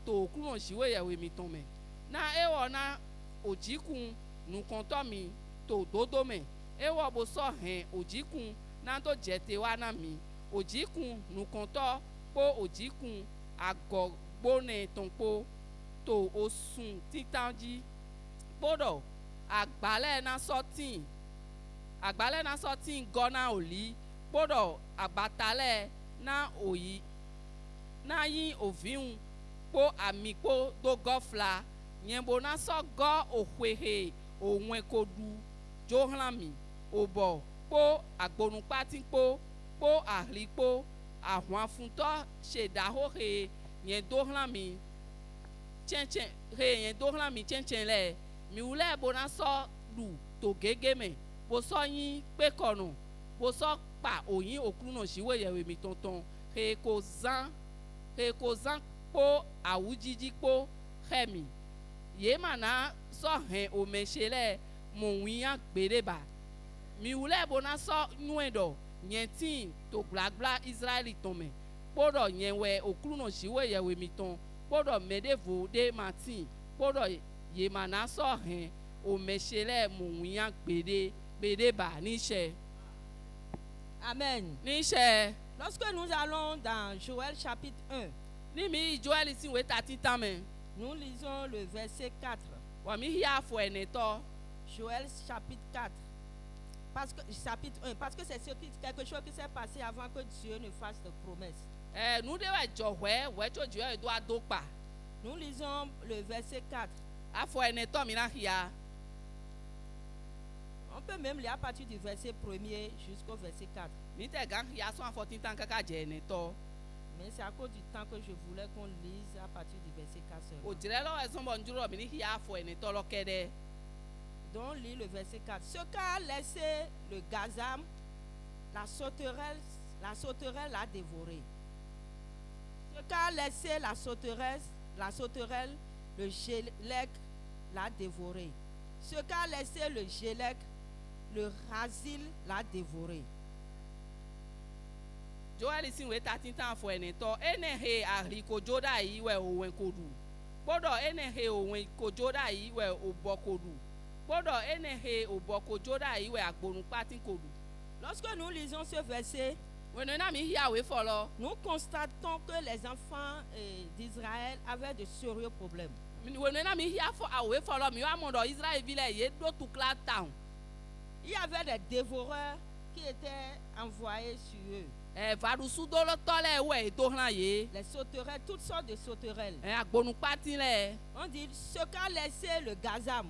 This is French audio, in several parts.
to okuno shiwe ya we mi ton me na ewo na ojikun nukonto mi to dodo me ewo bo so hen ojikun na to jete wa na mi ojikun nukonto po ojikun agogbone tonpo to osun titanji podo agbale na sotin gona oli podo agbatale na oyi na yin ovin po amikpo do gofla yembo na so go ohwehe onwe kodu johlami obo po agbonunpa tin po ahlipo ahwan funto sedaho he yen dohlami chenchen he yen dohlami chenchen le mi ule bo na so lu to gege me bo so yin pe kono bo so pa oyin okruno siwe yewe mi tonton he ko zan po awujiji po hemi ye mana so hen o mechele mon wiyan gbereba mi ule bo na so nuedo yentin to gbagba Israeli tome podo yenwe okruno siwe yewe mi ton podo medevo de matin podo ye mana so hen o mechele mon wiyan gbereba niche. Amen. Niche. Lorsque nous allons dans Joël chapitre 1, Nimi Joël ici we tatitame. nous lisons le verset 4. Wa mi hia fo eneto. Joël chapitre 4. Chapitre 1. Parce que c'est quelque chose qui s'est passé avant que Dieu ne fasse de promesses. Nou de wa jowe we to Dieu do adokpa. Nous lisons le verset 4. Afo eneto mi na hia. On peut même lire à partir du verset 1er jusqu'au verset 4. Mi te gan hia so afo tintan kaka je eneto. Mais c'est à cause du temps que je voulais qu'on lise à partir du verset 4 seulement. O dire lo ezon bo njuro mi ni hia afo eneto lo kede. Donc lis le verset 4. Ce qu'a laissé le gazam, la sauterelle l'a dévoré. Ce qu'a laissé la sauterelle, le gélec l'a dévoré. Ce qu'a laissé le gélec, le rasil l'a dévoré. Joël ici we tatintan afo eneto ene he ahri ko joda yi we owen kodu. Podo ene he owen ko joda yi we obokodu. Podo ene he oboko joda yi we agbonu patin kodu. Lorsque nous lisons ce verset, nous constatons que les enfants d'Israël avaient de sérieux problèmes. Il y avait des dévoreurs qui étaient envoyés sur eux. Les sauterelles, toutes sortes de sauterelles. On dit ce qu'a laissé le gazam.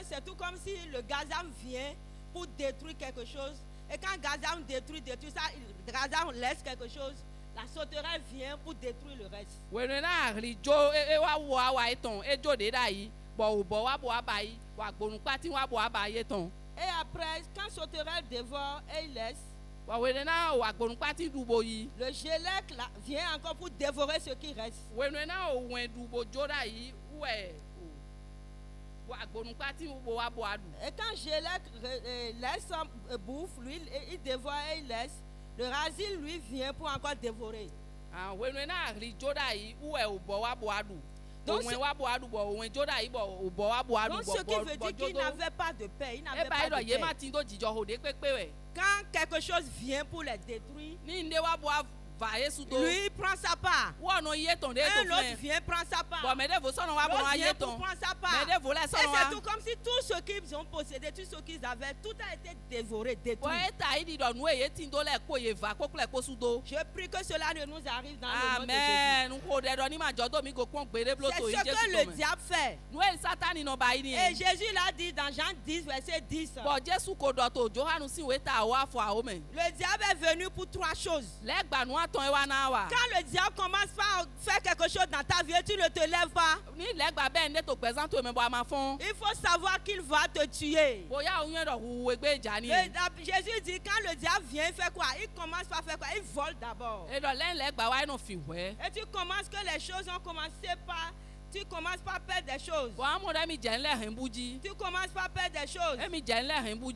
C'est tout comme si le gazam vient pour détruire quelque chose. Et quand gazam détruit ça, gazam laisse quelque chose. La sauterelle vient pour détruire le reste. Et après, quand sauterelle dévore et il laisse, le gélec vient encore pour dévorer ce qui reste. Et quand gélec laisse bouffe, lui, il dévore et il laisse, le rasil lui vient pour encore dévorer. Donc ce qui veut dire qu'il n'avait pas de paix. Il n'avait pas de paix. Quand quelque chose vient pour les détruire, lui prend sa part. Un autre vient prendre sa part. L'autre vient pour prendre sa part. Et c'est tout comme si tout ce qu'ils ont possédé, tout ce qu'ils avaient, tout a été dévoré, détruit. Je prie que cela ne nous arrive dans le nom de Jésus. C'est ce que le diable fait. Et Jésus l'a dit dans Jean 10, verset 10. Le diable est venu pour trois choses. Quand le diable commence à faire quelque chose dans ta vie, tu ne te lèves pas. Il faut savoir qu'il va te tuer. Jésus dit quand le diable vient, il fait quoi? Il commence par faire quoi? Il vole d'abord. Et tu commences que les choses ont commencé par... Tu commences par perdre des choses. Tu commences par perdre des choses.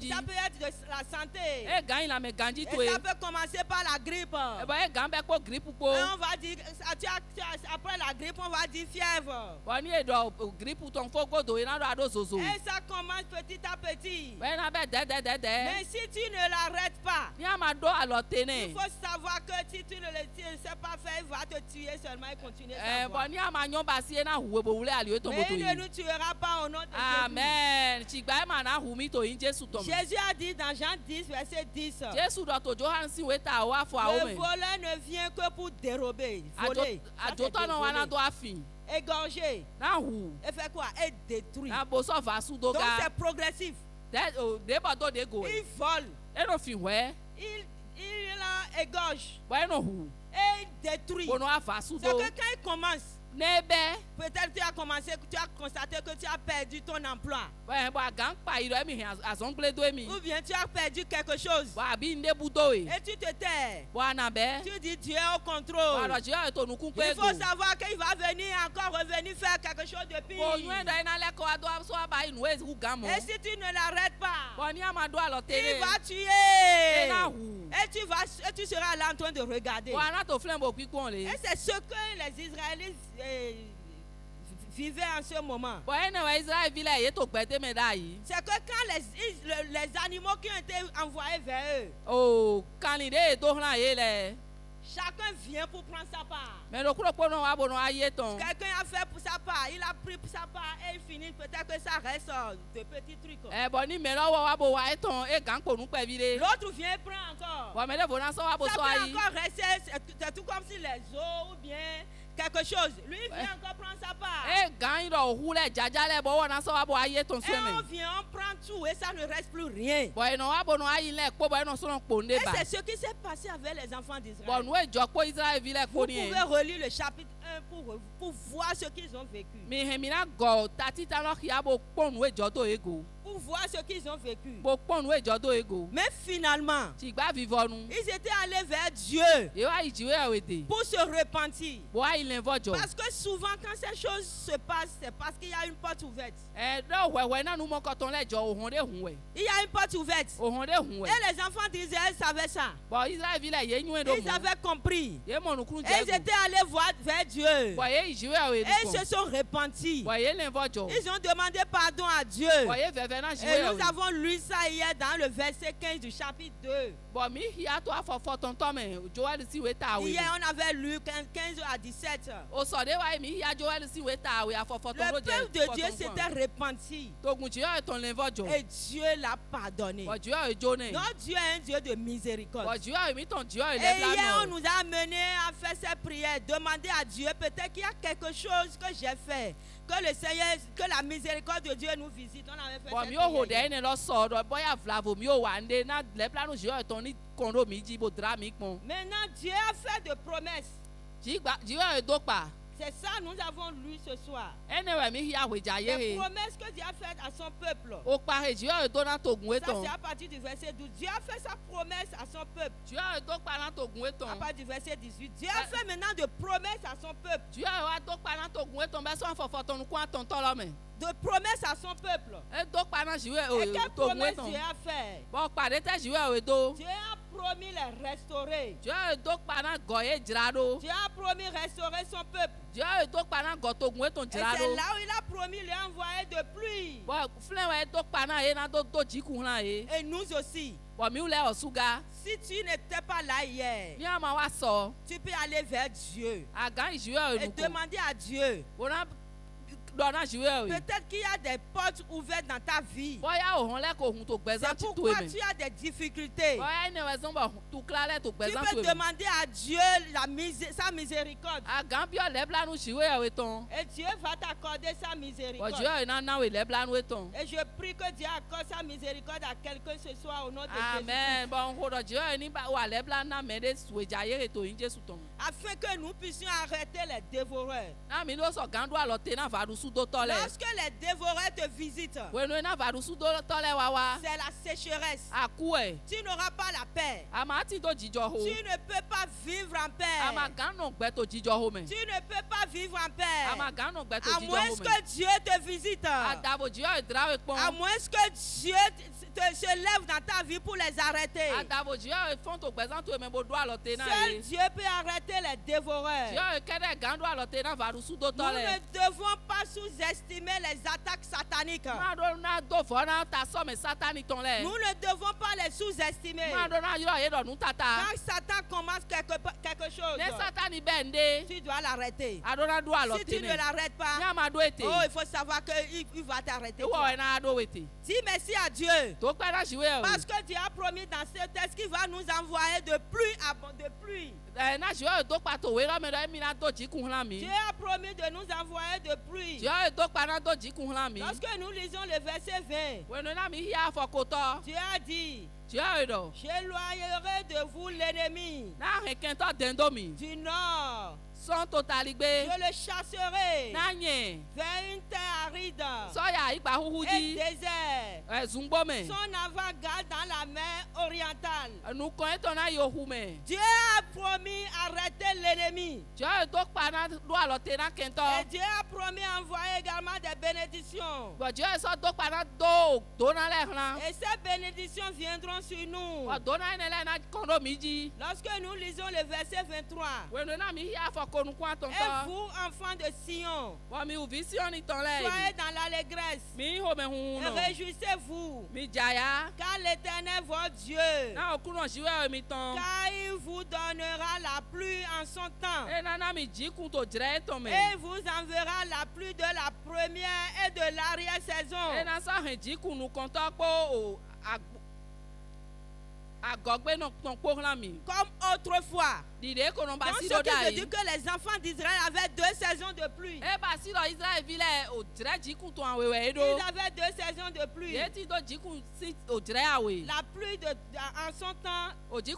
Ça peut être de la santé. Et ça peut commencer par la grippe. Et on va dire, après la grippe, on va dire fièvre. Et ça commence petit à petit. Mais si tu ne l'arrêtes pas, il faut savoir que si tu ne le sais pas faire, il va te tuer seulement et continuer sa voie. Mais il ne nous tuera pas au nom de Jésus. Jésus a dit dans Jean 10, verset 10, le voleur ne vient que pour dérober, voler, égorger, et faire quoi? Et détruire. Donc c'est progressif. Il vole, il égorge et il détruit. Donc quand il commence, peut-être tu as constaté que tu as perdu ton emploi. Ou bien tu as perdu quelque chose. Et tu te tais. Tu dis Dieu est au contrôle. Il faut savoir qu'il va venir encore revenir faire quelque chose de pire. Et si tu ne l'arrêtes pas, il va tuer. Et tu seras là en train de regarder. Et c'est ce que les Israélites vivaient en ce moment. C'est que quand les animaux qui ont été envoyés vers eux, chacun vient pour prendre sa part. Quelqu'un a fait pour sa part, il a pris pour sa part et il finit. Peut-être que ça reste de petits trucs. L'autre vient prendre encore. Ça peut encore rester, c'est tout comme si les os ou bien quelque chose. Lui il vient encore prendre sa part. Et on vient, on prend tout et ça ne reste plus rien. Et c'est ce qui s'est passé avec les enfants d'Israël. Vous pouvez relire le chapitre 1 pour voir ce qu'ils ont vécu. Pour voir ce qu'ils ont vécu. Mais finalement, ils étaient allés vers Dieu pour se repentir. Parce que souvent quand ces choses se passent, c'est parce qu'il y a une porte ouverte. Il y a une porte ouverte. Et les enfants d'Israël savaient ça. Ils avaient compris. Et ils étaient allés voir vers Dieu. Et ils se sont repentis. Ils ont demandé pardon à Dieu. Et nous avons lu ça hier dans le verset 15 du chapitre 2. Hier on avait lu 15 à 17. Le peuple de Dieu s'était repenti. Et Dieu l'a pardonné. Donc Dieu est un Dieu de miséricorde. Et hier on nous a amené à faire ces prières. Demander à Dieu, peut-être qu'il y a quelque chose que j'ai fait. Que le Seigneur, que la miséricorde de Dieu nous visite. On avait fait cette prière. Maintenant Dieu a fait de promesses. C'est ça nous avons lu ce soir. Les promesses que Dieu a faites à son peuple. Ça c'est à partir du verset 12. Dieu a fait sa promesse à son peuple. À partir du verset 18. Dieu a fait maintenant de promesses à son peuple. De promesses à son peuple. Et quelle promesse Dieu a fait? Dieu a promis les restaurer. Dieu a promis restaurer son peuple. Et c'est là où il a promis lui envoyer de pluie. Et nous aussi. Si tu n'étais pas là hier, tu peux aller vers Dieu et demander à Dieu. Peut-être qu'il y a des portes ouvertes dans ta vie. C'est pourquoi tu as des difficultés. Tu peux demander à Dieu sa miséricorde. Et Dieu va t'accorder sa miséricorde. Et je prie que Dieu accorde sa miséricorde à quelqu'un ce soir au nom de Jésus. Afin que nous puissions arrêter les dévoreurs. Lorsque les dévoreurs te visitent, c'est la sécheresse. Tu n'auras pas la paix. Tu ne peux pas vivre en paix. Tu ne peux pas vivre en paix. À moins que Dieu te visite. À moins que Dieu se lève dans ta vie pour les arrêter. Seul Dieu peut arrêter les dévoreurs. Nous ne devons pas sous-estimer les attaques sataniques. Nous ne devons pas les sous-estimer. Quand Satan commence quelque chose, tu dois l'arrêter. Si tu ne l'arrêtes pas, il faut savoir qu'il va t'arrêter. Dis merci à Dieu. Parce que Dieu a promis dans ce texte qu'il va nous envoyer de pluie. Dieu a promis de nous envoyer de pluie. Lorsque nous lisons le verset 20, Dieu a dit: j'éloignerai de vous l'ennemi du nord. Je le chasserai vers une terre aride et désert. Son avant-garde dans la mer orientale. Dieu a promis arrêter l'ennemi. Et Dieu a promis envoyer également des bénédictions. Et ces bénédictions viendront sur nous. Lorsque nous lisons le verset 23, et vous, enfants de Sion, soyez dans l'allégresse et réjouissez-vous, car l'Éternel votre Dieu, car il vous donnera la pluie en son temps, et vous enverra la pluie de la première et de l'arrière-saison. Comme autrefois. Donc ce qui veut dire que les enfants d'Israël avaient 2 saisons de pluie. Ils avaient 2 saisons de pluie. La pluie en son temps, il y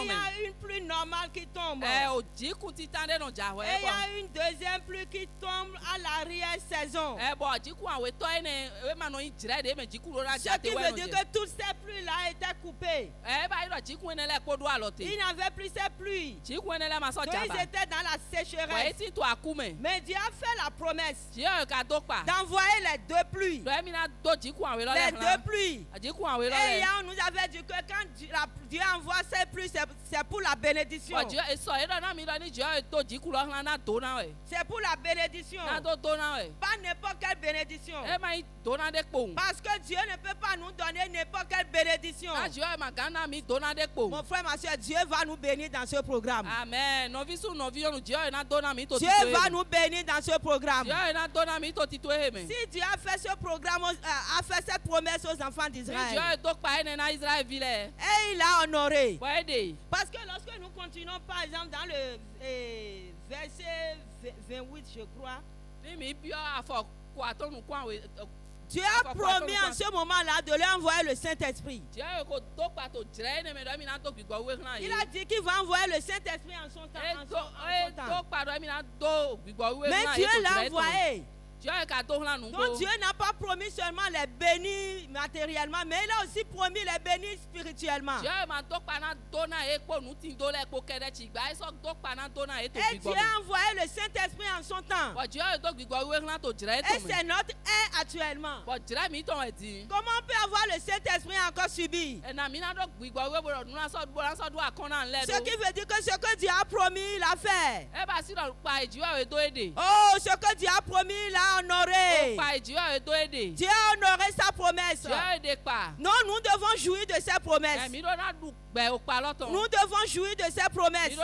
a une pluie normale qui tombe. Et il y a une deuxième pluie qui tombe à l'arrière-saison. Ce qui veut dire que toutes ces pluies-là étaient coupées. Ils n'avaient plus ces pluies. Ils étaient dans la sécheresse. Mais Dieu a fait la promesse d'envoyer les 2 pluies. Les 2 pluies. Et hier, on nous avait dit que quand Dieu envoie ces pluies, c'est pour la bénédiction. C'est pour la bénédiction. Pas n'importe quelle bénédiction. Parce que Dieu ne peut pas nous donner n'importe quelle bénédiction. Mon frère, ma soeur, Dieu va nous bénir dans ce programme. Amen. Dieu va nous bénir dans ce programme. Si Dieu a fait ce programme, a fait cette promesse aux enfants d'Israël, et il a honoré. Parce que lorsque nous continuons, par exemple, dans le verset 28, je crois, Dieu a promis en ce moment-là de lui envoyer le Saint-Esprit. Il a dit qu'il va envoyer le Saint-Esprit en son temps. Mais Dieu l'a envoyé. Donc Dieu n'a pas promis seulement les bénis matériellement, mais il a aussi promis les bénis spirituellement. Et Dieu a envoyé le Saint-Esprit en son temps. Et c'est notre ère actuellement. Comment on peut avoir le Saint-Esprit encore subi? Ce qui veut dire que ce que Dieu a promis, il a fait. Oh, ce que Dieu a promis, il a honoré. Dieu a honoré sa promesse. Non, nous devons jouir de ses promesses. Nous devons jouir de ses promesses.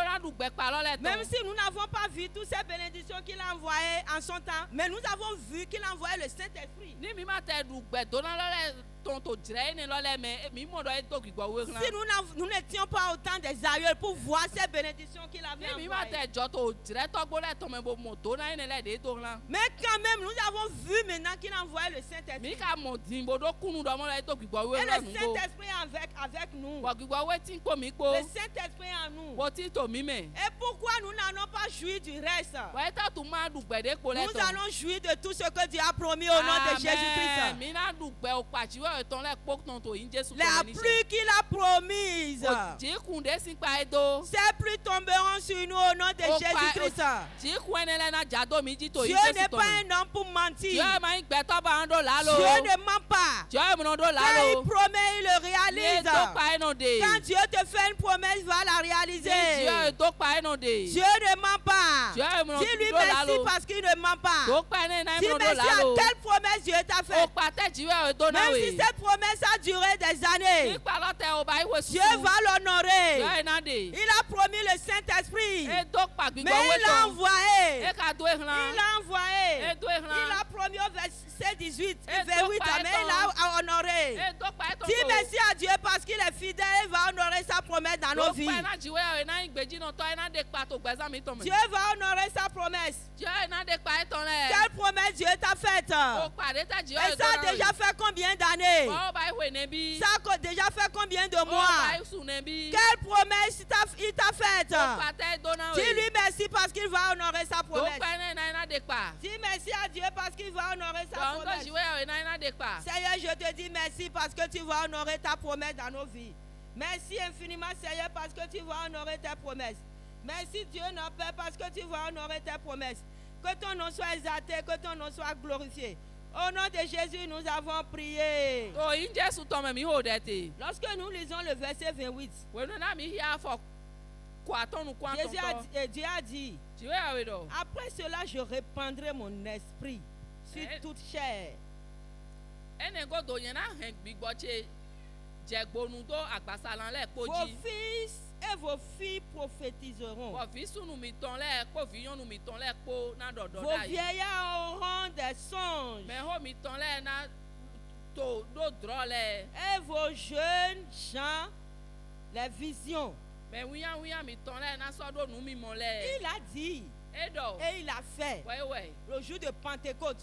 Même si nous n'avons pas vu toutes ces bénédictions qu'il a envoyées en son temps, mais nous avons vu qu'il a envoyé le Saint-Esprit. Si nous n'étions pas autant des aïeux pour voir ces bénédictions qu'il avait envoyées. Mais quand même, nous avons vu maintenant qu'il a envoyé le Saint-Esprit. Et le Saint-Esprit avec nous. Le Saint-Esprit en nous. Et pourquoi nous n'allons pas jouir du reste? Nous allons jouir de tout ce que Dieu a promis au nom de Jésus-Christ. La pluie qu'il a promise, ces pluies tomberont sur nous au nom de Jésus-Christ. Dieu n'est pas un homme pour mentir. Dieu ne ment pas. Quand il promet, il le réalise. Quand Dieu te fait une promesse, il va la réaliser. Dieu ne ment pas. Dis-lui merci parce qu'il ne ment pas. Dis merci à quelle promesse Dieu t'a fait. Même si cette promesse a duré des années, Dieu va l'honorer. Il a promis le Saint-Esprit. Mais il l'a envoyé. Il a promis au verset 18 et 28, mais il a honoré. Dis merci à Dieu parce qu'il est fidèle, il va honorer sa promesse dans nos vies. Dieu va honorer sa promesse. Quelle promesse Dieu t'a faite? Et ça a déjà fait combien d'années? Ça a déjà fait combien de mois? Quelle promesse il t'a faite? Dis-lui merci parce qu'il va honorer sa promesse. Dis merci à Dieu parce qu'il va honorer sa promesse. Seigneur, je te dis merci parce que tu vas honorer ta promesse dans nos vies. Merci infiniment, Seigneur, parce que tu vas honorer tes promesses. Merci Dieu, notre Père, parce que tu vas honorer tes promesses. Que ton nom soit exalté, que ton nom soit glorifié. Au nom de Jésus, nous avons prié. Lorsque nous lisons le verset 28, Dieu a dit, après cela, je répandrai mon esprit sur toute chair. Vos fils et vos filles prophétiseront. Vos vieillards auront des songes. Et vos jeunes gens, les visions. Il a dit. Et il a fait le jour de Pentecôte.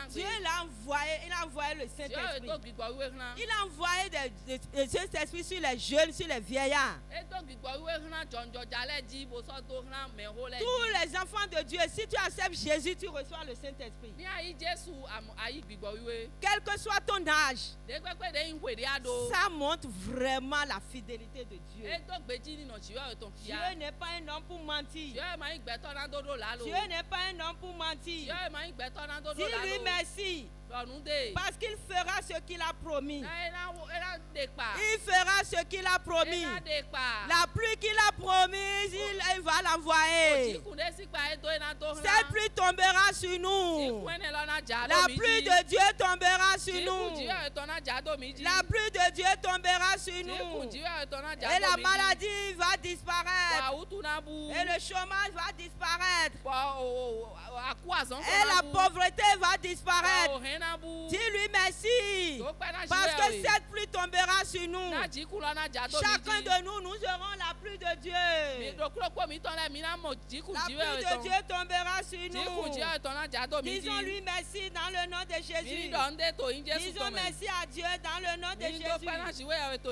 Dieu l'a envoyé le Saint-Esprit. Il a envoyé le Saint-Esprit sur les jeunes, sur les vieillards. Tous les enfants de Dieu, si tu acceptes Jésus, tu reçois le Saint-Esprit. Quel que soit ton âge, ça montre vraiment la fidélité de Dieu. Dieu n'est pas un homme pour mentir. Dieu n'est pas un homme pour mentir. Dis-lui merci. Parce qu'il fera ce qu'il a promis. Il fera ce qu'il a promis. La pluie qu'il a promise, il va l'envoyer. Cette pluie tombera sur nous. La pluie de Dieu tombera sur nous. La pluie de Dieu tombera sur nous. Et la maladie va disparaître. Et le chômage va disparaître. Et la pauvreté va disparaître. Dis-lui merci. Parce que cette pluie tombera sur nous. Chacun de nous, nous aurons la pluie de Dieu. La pluie de Dieu tombera sur nous. Disons-lui merci dans le nom de Jésus. Disons merci à Dieu dans le nom de Jésus.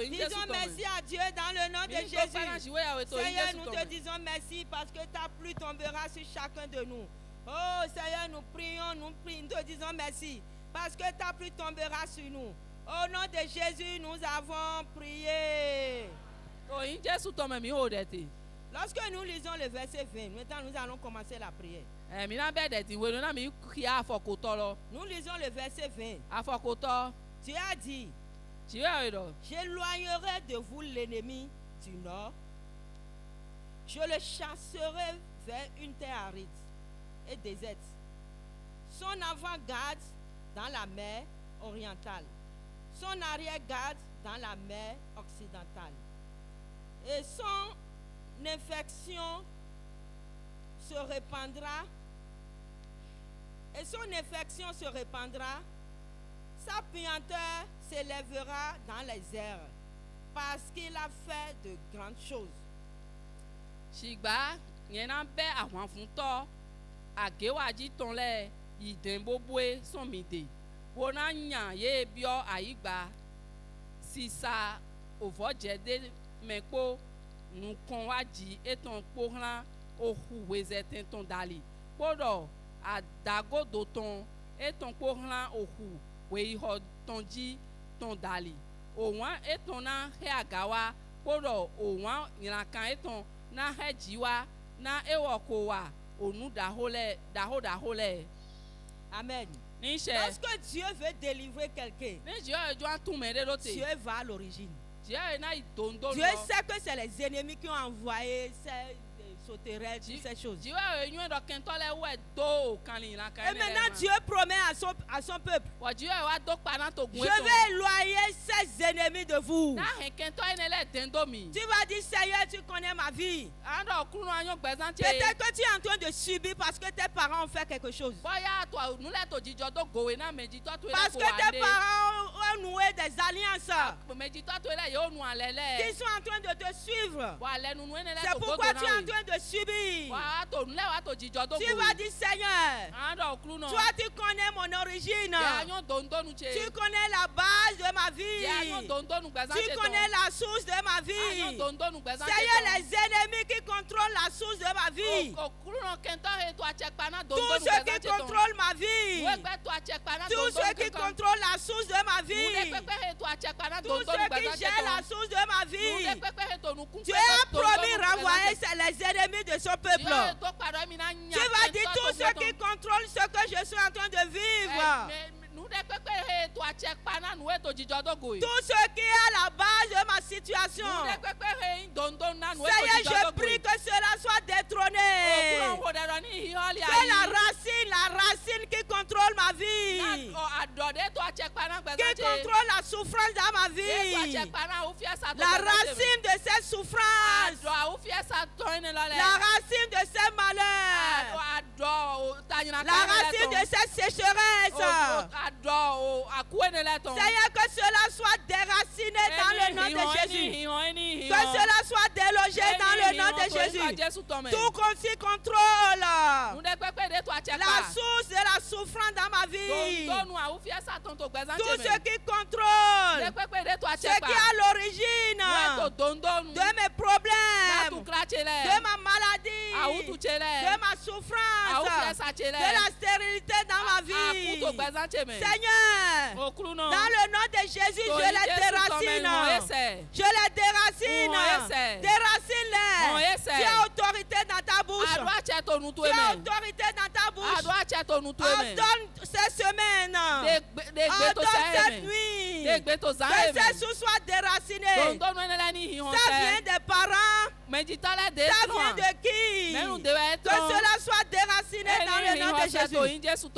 Disons merci à Dieu dans le nom de Jésus. Seigneur, nous te disons merci parce que ta pluie tombera sur chacun de nous. Oh Seigneur, nous prions, nous te disons merci. Parce que ta pluie tombera sur nous. Au nom de Jésus, nous avons prié. Lorsque nous lisons le verset 20, maintenant nous allons commencer la prière. Nous lisons le verset 20. Tu as dit, j'éloignerai de vous l'ennemi du nord. Je le chasserai vers une terre aride et déserte. Son avant-garde dans la mer orientale, son arrière-garde dans la mer occidentale. Et son infection se répandra. Sa puanteur s'élèvera dans les airs, parce qu'il a fait de grandes choses. Shigba, yena be ahwanfunto, agewaji tonle, idembobwe somide. Wona nya ye bio aigba, sisa ovojede mekpo, nukon waji eton pohlan, ohu wezeten ton dali. kpɔɖɔ adagodo tɔn etɔn kpo hlan oxu weyixɔ tɔn dzi tɔn dali òwɔn etɔn na xe agawa kpɔɖɔ òwɔn nylakan etɔn na xe dziwa na ewɔ ko wa onu daho lɛ. Amen. Níṣẹ́. Lorsque Dieu veut délivrer quelqu'un, Dieu va à l'origine. Dieu sait que c'est les ennemis qui ont envoyé ces sauterelles, toutes ces choses. Et maintenant Dieu promet à son peuple, je vais éloigner ces ennemis de vous. Tu vas dire, Seigneur, tu connais ma vie. Peut-être que tu es en train de subir parce que tes parents ont fait quelque chose. Parce que tes parents ont noué des alliances qui sont en train de te suivre. C'est pourquoi tu es en train de subir. Tu vas dire, Seigneur, toi tu connais mon origine. Tu connais la base de ma vie. Tu connais la source de ma vie. Seigneur, les ennemis qui contrôlent la source de ma vie, tous ceux qui contrôlent ma vie, tous ceux qui contrôlent la source de ma vie, tous ceux qui gèrent la source de ma vie, Dieu a promis renvoyer les ennemis de son peuple. Tu vas dire tous ceux qui contrôlent ce que je suis en train de vivre. Tout ce qui est à la base de ma situation, Seigneur, je prie que cela soit détrôné. Que la racine qui contrôle ma vie, qui contrôle la souffrance dans ma vie, la racine de cette souffrance, la racine de ces malheurs, la racine de cette sécheresse, Seigneur, que cela soit déraciné dans le nom de Jésus. Que cela soit délogé dans le nom de Jésus. Tout qui contrôle la source de la souffrance dans ma vie. Tout ce qui contrôle, ce qui est à l'origine de mes problèmes, de ma maladie, de ma souffrance, de la stérilité dans ma vie. Seigneur, dans le nom de Jésus, je les déracine. Je les déracine. Déracine-les. Tu as autorité dans ta bouche. Tu as autorité dans ta bouche. Ordonne ces semaines. Ordonne cette nuit. Que ces sous soient déracinés. Ça vient des parents. Ça vient de qui? Que cela soit déraciné dans le nom de Jésus.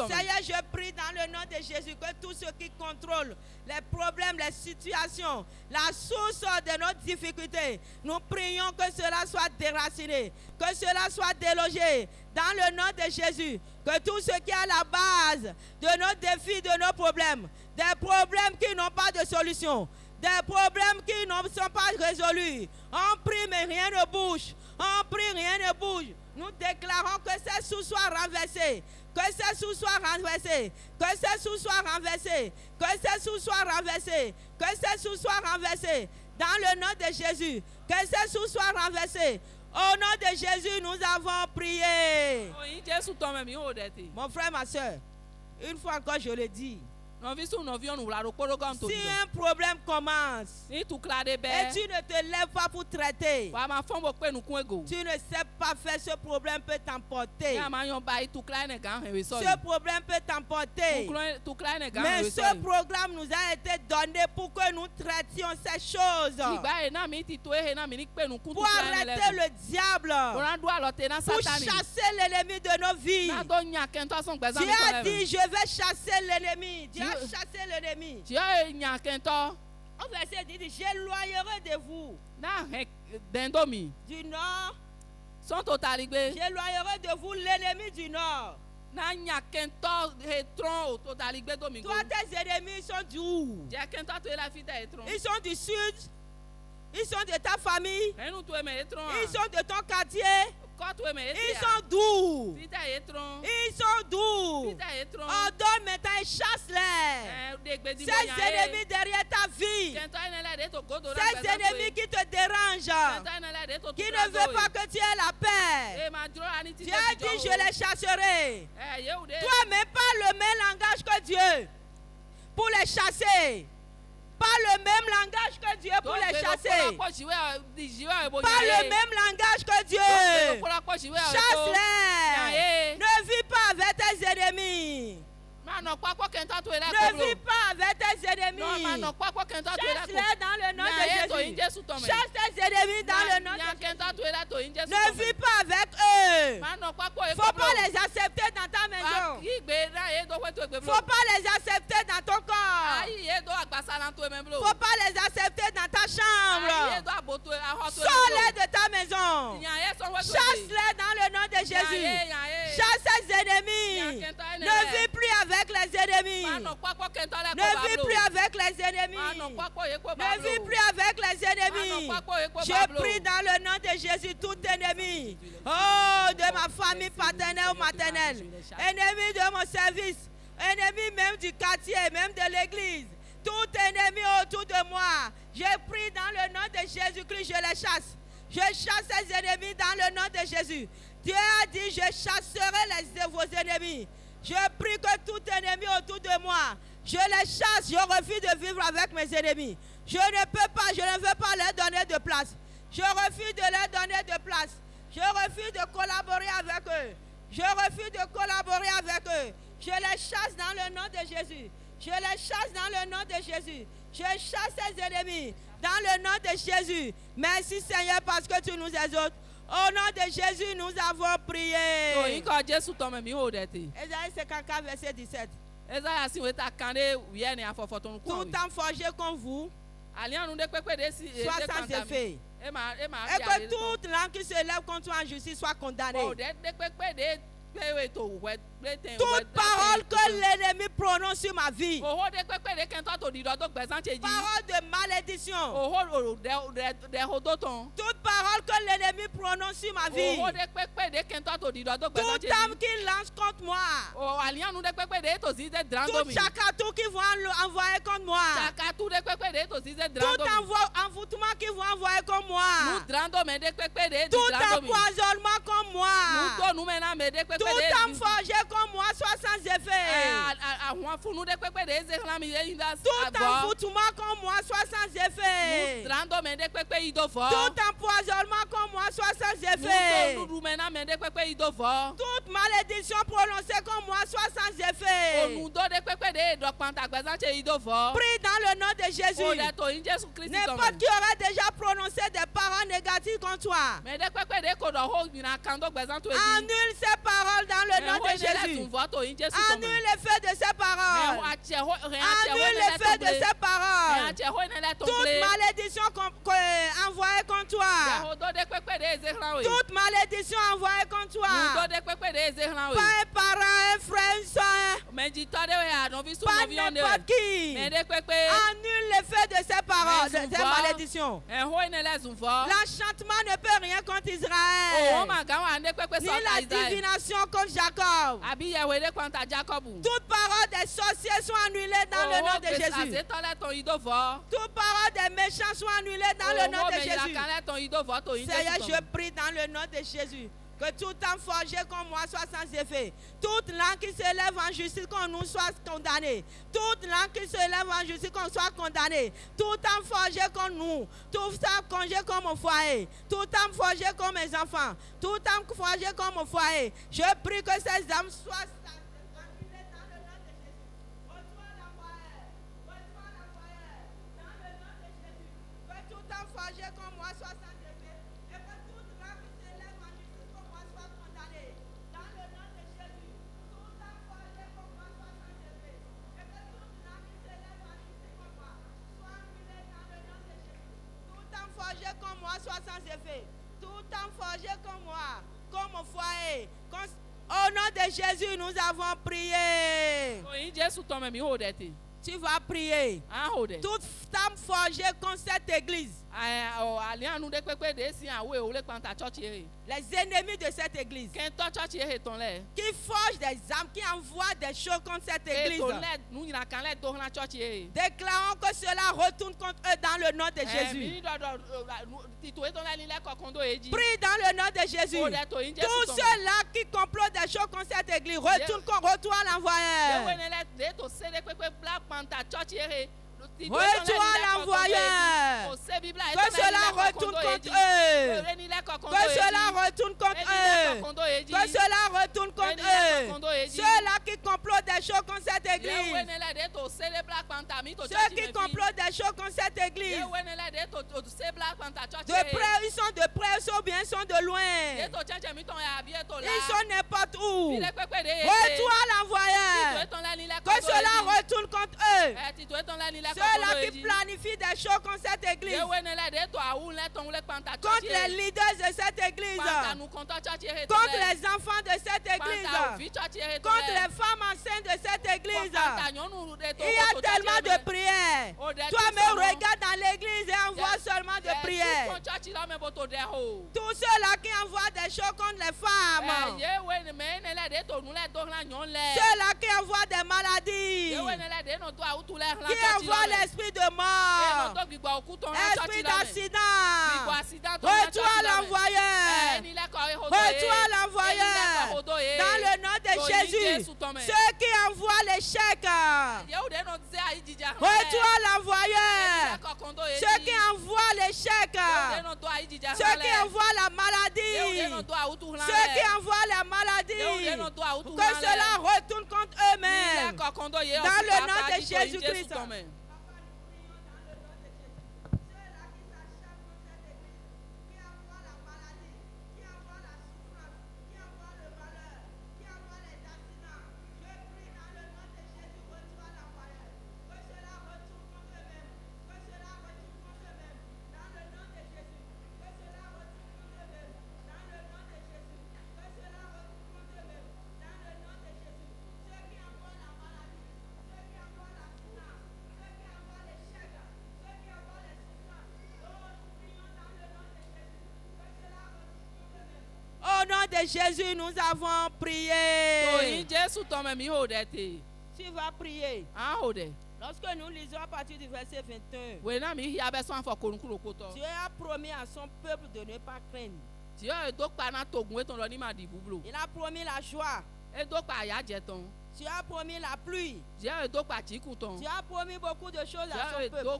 Seigneur, je prie dans le nom de Jésus que tous ceux qui contrôlent les problèmes, les situations, la source de nos difficultés, nous prions que cela soit déraciné, que cela soit délogé dans le nom de Jésus. Que tout ce qui est à la base de nos défis, de nos problèmes, des problèmes qui n'ont pas de solution, des problèmes qui ne sont pas résolus, on prie mais rien ne bouge, on prie rien ne bouge. Nous déclarons que ces sous soient renversés, que ces sous soient renversés, que ces sous soient renversés, que ces sous soient renversés, que ces sous soient renversés, dans le nom de Jésus, que ces sous soient renversés. Au nom de Jésus, nous avons prié. Mon frère, ma soeur, une fois encore je le dis, si un problème commence et tu ne te lèves pas pour traiter, tu ne sais pas faire, ce problème peut t'emporter. Ce problème peut t'emporter. Mais ce programme nous a été donné pour que nous traitions ces choses. Pour arrêter le diable. Pour chasser l'ennemi de nos vies. Dieu a dit, je vais chasser l'ennemi. Dieu a chassé l'ennemi. Au verset dit, j'éloignerai de vous du nord. J'éloignerai de vous l'ennemi du nord. Toi, tes ennemis sont d'où? Ils sont du sud. Ils sont de ta famille. Ils sont de ton quartier. Ils sont d'où? Ils sont doux. Ordonne maintenant et chasse-les. Ces ennemis derrière ta vie. Ces ennemis qui te dérangent. Qui ne veulent pas que tu aies la paix. Tu as dit je les chasserai. Toi-même parle le même langage que Dieu pour les chasser. Pas le même langage que Dieu pour les chasser. Pas le même langage que Dieu. Chasse-les. Ne vis pas avec tes ennemis. Ne vis pas avec tes ennemis. Chasse-les dans le nom de Jésus. Chasse tes ennemis dans le nom de Jésus. Ne vis pas avec eux. Il ne faut pas les accepter dans ta maison. Il ne faut pas les accepter dans ton corps. Il ne faut pas les accepter dans ta chambre. Sors-les de ta maison. Chasse-les dans le nom de Jésus. Chasse tes ennemis. Ne vis plus avec les ennemis. Ne vis plus avec les ennemis. Ne vis plus avec les ennemis. Je prie dans le nom de Jésus, tout ennemi. Oh, de ma famille paternelle ou maternelle. Ennemi de mon service. Ennemi même du quartier, même de l'église. Tout ennemi autour de moi. Je prie dans le nom de Jésus-Christ, je les chasse. Je chasse ces ennemis dans le nom de Jésus. Dieu a dit, je chasserai vos ennemis. Je prie que tout ennemi autour de moi, je les chasse, je refuse de vivre avec mes ennemis. Je ne peux pas, je ne veux pas leur donner de place. Je refuse de leur donner de place. Je refuse de collaborer avec eux. Je refuse de collaborer avec eux. Je les chasse dans le nom de Jésus. Je les chasse dans le nom de Jésus. Je chasse ces ennemis dans le nom de Jésus. Merci Seigneur parce que tu nous exauces. Au nom de Jésus, nous avons prié. Ésaïe 54, verset 17. Tout temps forgé comme vous soit sans effet. Et que toute langue qui se lève contre toi en justice soit condamnée. Toute parole que l'ennemi prononce sur ma vie, parole de malédiction, toute parole que l'ennemi prononce sur ma vie, toute âme qui lance contre moi, tout chakatou qui vont envoyer contre moi, tout envoûtement qui vont envoyer contre moi, tout empoisonnement contre moi, tout âme forgée comme moi soit sans effet. Tout envoûtement comme moi soit sans effet. Tout empoisonnement comme moi soit sans effet. Toute malédiction prononcée comme moi soit sans effet. Prie dans le nom de Jésus. N'importe qui aurait déjà prononcé des paroles négatives contre toi, annule ces paroles dans le nom de Jésus. Annule l'effet de ces paroles. Annule l'effet de ces paroles. Toute malédiction envoyée contre toi. Toute malédiction envoyée contre toi. Pas un parent, un frère, une soeur. Pas n'importe qui. Annule l'effet de ces paroles, de ces malédictions. L'enchantement ne peut rien contre Israël. Ni la divination contre Jacob. Toute parole des sorciers sont annulées dans le nom de Jésus. Toute parole des méchants sont annulées dans le nom de Jésus. Seigneur, je prie dans le nom de Jésus. Que tout temps forgé comme moi soit sans effet. Toute langue qui se lève en justice qu'on nous soit condamné. Toute langue qui se lève en justice qu'on soit condamné. Tout temps forgé comme nous. Tout temps forgé comme mon foyer. Tout temps forgé comme mes enfants. Tout temps forgé comme mon foyer. Je prie que ces âmes soient annulées dans le nom de Jésus. Reçois la foyer. Reçois la foyer. Dans le nom de Jésus. Que tout temps forgé comme moi soit sans effet. Et que toute langue qui se lève en justice comme moi soit condamnée. Dans le nom de Jésus. Tout temps forgé comme moi soit sans effet. Et que toute langue qui se lève en justice comme moi soit annulée dans le nom de Jésus. Tout temps forgé comme moi soit sans effet. Tout temps forgé comme moi, comme mon foyer. Au nom de Jésus, nous avons prié. Tu vas prier. Toute femme forgée contre cette église. Les ennemis de cette église qui forgent des armes, qui envoient des choses contre cette église, déclarons que cela retourne contre eux dans le nom de Jésus. Prie dans le nom de Jésus. Tous ceux-là qui complotent des choses contre cette église, retourne à l'envoyeur. Retourne à l'envoyeur. Que cela retourne contre eux. Que cela retourne contre eux. Que cela retourne contre eux. Ceux-là qui complotent des choses contre cette église. Ceux qui complotent des choses contre cette église. De près, ils sont de près, ou bien ils sont de loin. Ils sont n'importe où. Retourne à l'envoyeur. Que cela retourne contre eux. Ceux-là qui planifient des choses contre cette église, contre les leaders de cette église, contre les enfants de cette église, contre les femmes enceintes de cette église. Il y a tellement de prières. Toi-même regarde dans l'église et envoie seulement de prières. Tous ceux-là qui envoient des choses contre les femmes, ceux-là qui envoient des maladies, qui envoient l'esprit de mort, esprit d'accident, retourne à l'envoyeur, retourne à l'envoyeur, dans le nom de Jésus. Ceux qui envoient l'échec, retourne à l'envoyeur. Ceux qui envoient l'échec, ceux qui envoient la maladie, ceux qui envoient la maladie, que cela retourne contre eux-mêmes, dans le nom de Jésus-Christ. Au nom de Jésus, nous avons prié. Tu vas prier. Lorsque nous lisons à partir du verset 21, Dieu a promis à son peuple de ne pas craindre. Il a promis la joie. Tu as promis la pluie. Tu as promis beaucoup de choses à son peuple.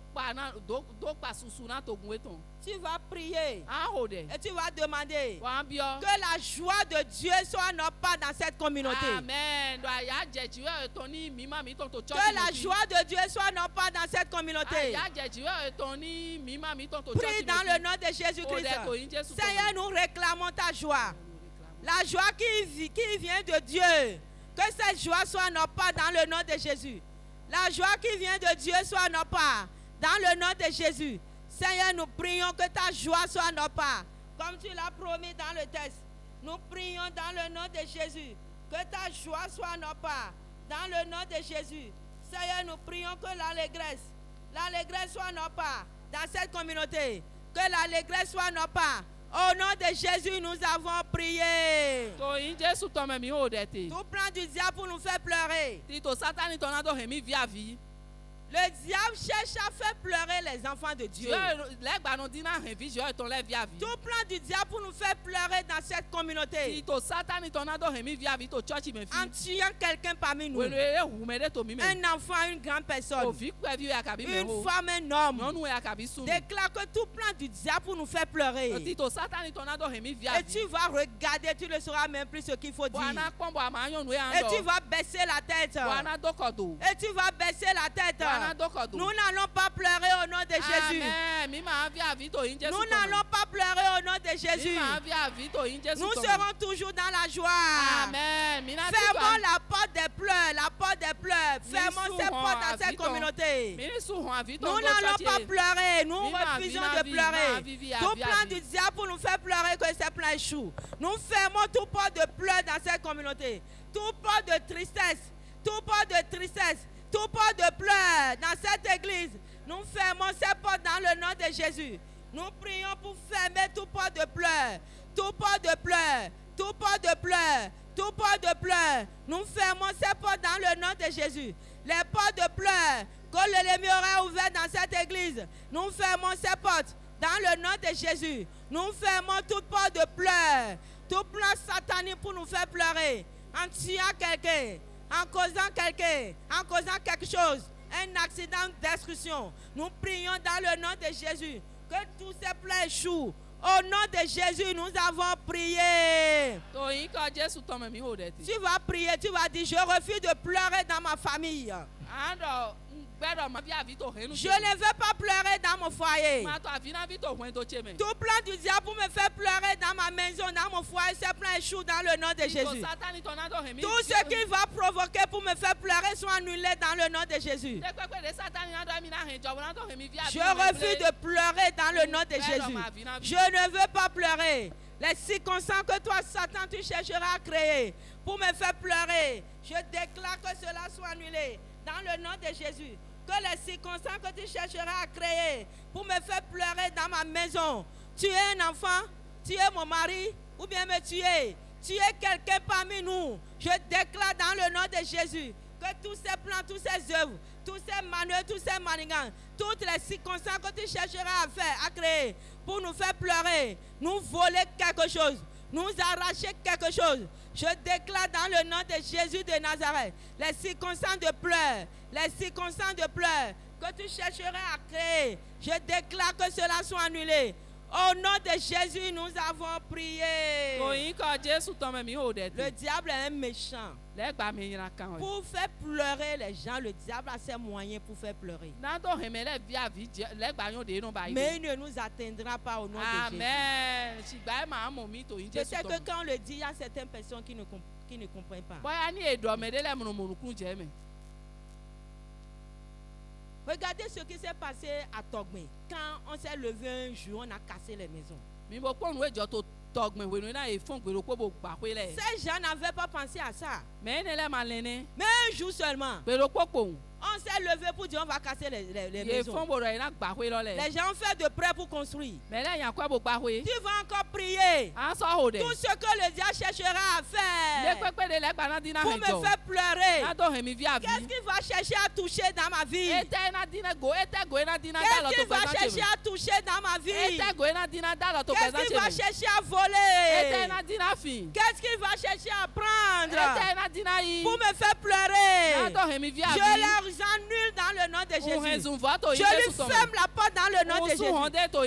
Tu vas prier et tu vas demander que la joie de Dieu soit non pas dans cette communauté. Amen. Que la joie de Dieu soit non pas dans cette communauté. Prie dans le nom de Jésus-Christ. Seigneur, nous réclamons ta joie. La joie qui vient de Dieu. Que cette joie soit non pas dans le nom de Jésus. La joie qui vient de Dieu soit non pas dans le nom de Jésus. Seigneur, nous prions que ta joie soit non pas. Comme tu l'as promis dans le texte. Nous prions dans le nom de Jésus. Que ta joie soit non pas dans le nom de Jésus. Seigneur, nous prions que l'allégresse soit non pas dans cette communauté. Que l'allégresse soit non pas. Au nom de Jésus, nous avons prié. Tout plan du diable pour nous faire pleurer. Le diable cherche à faire pleurer les enfants de Dieu. Tout plan du diable pour nous faire pleurer dans cette communauté. En tuant quelqu'un parmi nous. Un enfant, une grande personne. Une femme, un homme. Déclare que tout plan du diable pour nous faire pleurer. Et tu vas regarder, tu ne sauras même plus ce qu'il faut dire. Et tu vas baisser la tête. Et tu vas baisser la tête. Nous n'allons pas pleurer au nom de Jésus. Nous n'allons pas pleurer au nom de Jésus. Nous serons toujours dans la joie. Fermons la porte des pleurs, la porte des pleurs. Fermons ces portes dans cette communauté. Nous n'allons pas pleurer. Nous refusons de pleurer. Tout plan du diable pour nous faire pleurer, que ces plans échouent. Nous fermons tout port de pleurs dans cette communauté. Tout port de tristesse. Tout port de tristesse. Tout port de pleurs dans cette église, nous fermons ces portes dans le nom de Jésus. Nous prions pour fermer tout porte de pleurs. Tout porte de pleurs. Tout porte de pleurs. Tout porte de pleurs. Nous fermons ces portes dans le nom de Jésus. Les portes de pleurs que l'ennemi aura ouvertes dans cette église. Nous fermons ces portes dans le nom de Jésus. Nous fermons toute porte de pleurs. Tout plan satanique pour nous faire pleurer. En tuant quelqu'un. En causant quelqu'un. En causant quelque chose. Un accident de destruction. Nous prions dans le nom de Jésus. Que tous ces plans échouent. Au nom de Jésus, nous avons prié. Tu vas prier, tu vas dire, je refuse de pleurer dans ma famille. Je ne veux pas pleurer dans mon foyer. Tout plan du diable pour me faire pleurer dans ma maison, dans mon foyer, ce plan échoue dans le nom de Jésus. Tout ce qu'il va provoquer pour me faire pleurer soit annulé dans le nom de Jésus. Je refuse de pleurer dans le nom de Jésus. Je ne veux pas pleurer. Les circonstances que toi, Satan, tu chercheras à créer pour me faire pleurer, je déclare que cela soit annulé dans le nom de Jésus. Que les circonstances que tu chercheras à créer pour me faire pleurer dans ma maison, tu es un enfant, tu es mon mari, ou bien me tuer, tu es quelqu'un parmi nous. Je déclare dans le nom de Jésus que tous ces plans, tous ces œuvres, tous ces manuels, tous ces manigances, toutes les circonstances que tu chercheras à faire, à créer pour nous faire pleurer, nous voler quelque chose, nous arracher quelque chose. Je déclare dans le nom de Jésus de Nazareth, les circonstances de pleurs, les circonstances de pleurs que tu chercherais à créer, je déclare que cela soit annulé. Au nom de Jésus, nous avons prié. Le diable est un méchant. Pour faire pleurer les gens, le diable a ses moyens pour faire pleurer. Mais il ne nous atteindra pas au nom de Jésus. Je sais que quand on le dit, il y a certaines personnes qui ne comprennent pas. Regardez ce qui s'est passé à Togmé. Quand on s'est levé un jour, on a cassé les maisons. Ces gens n'avaient pas pensé à ça. Mais un jour seulement, on s'est levé pour dire on va casser les maisons. Les gens ont fait de près pour construire. Tu vas encore prier. Tout ce que le diable cherchera à faire pour me faire pleurer. Qu'est-ce qu'il va chercher à toucher dans ma vie? Qu'est-ce qu'il va chercher à toucher dans ma vie? Qu'est-ce qu'il va chercher à voler? Qu'est-ce qu'il va chercher à prendre pour me faire pleurer? Je les annule dans le nom de Jésus. Je lui ferme la porte dans le nom de Jésus.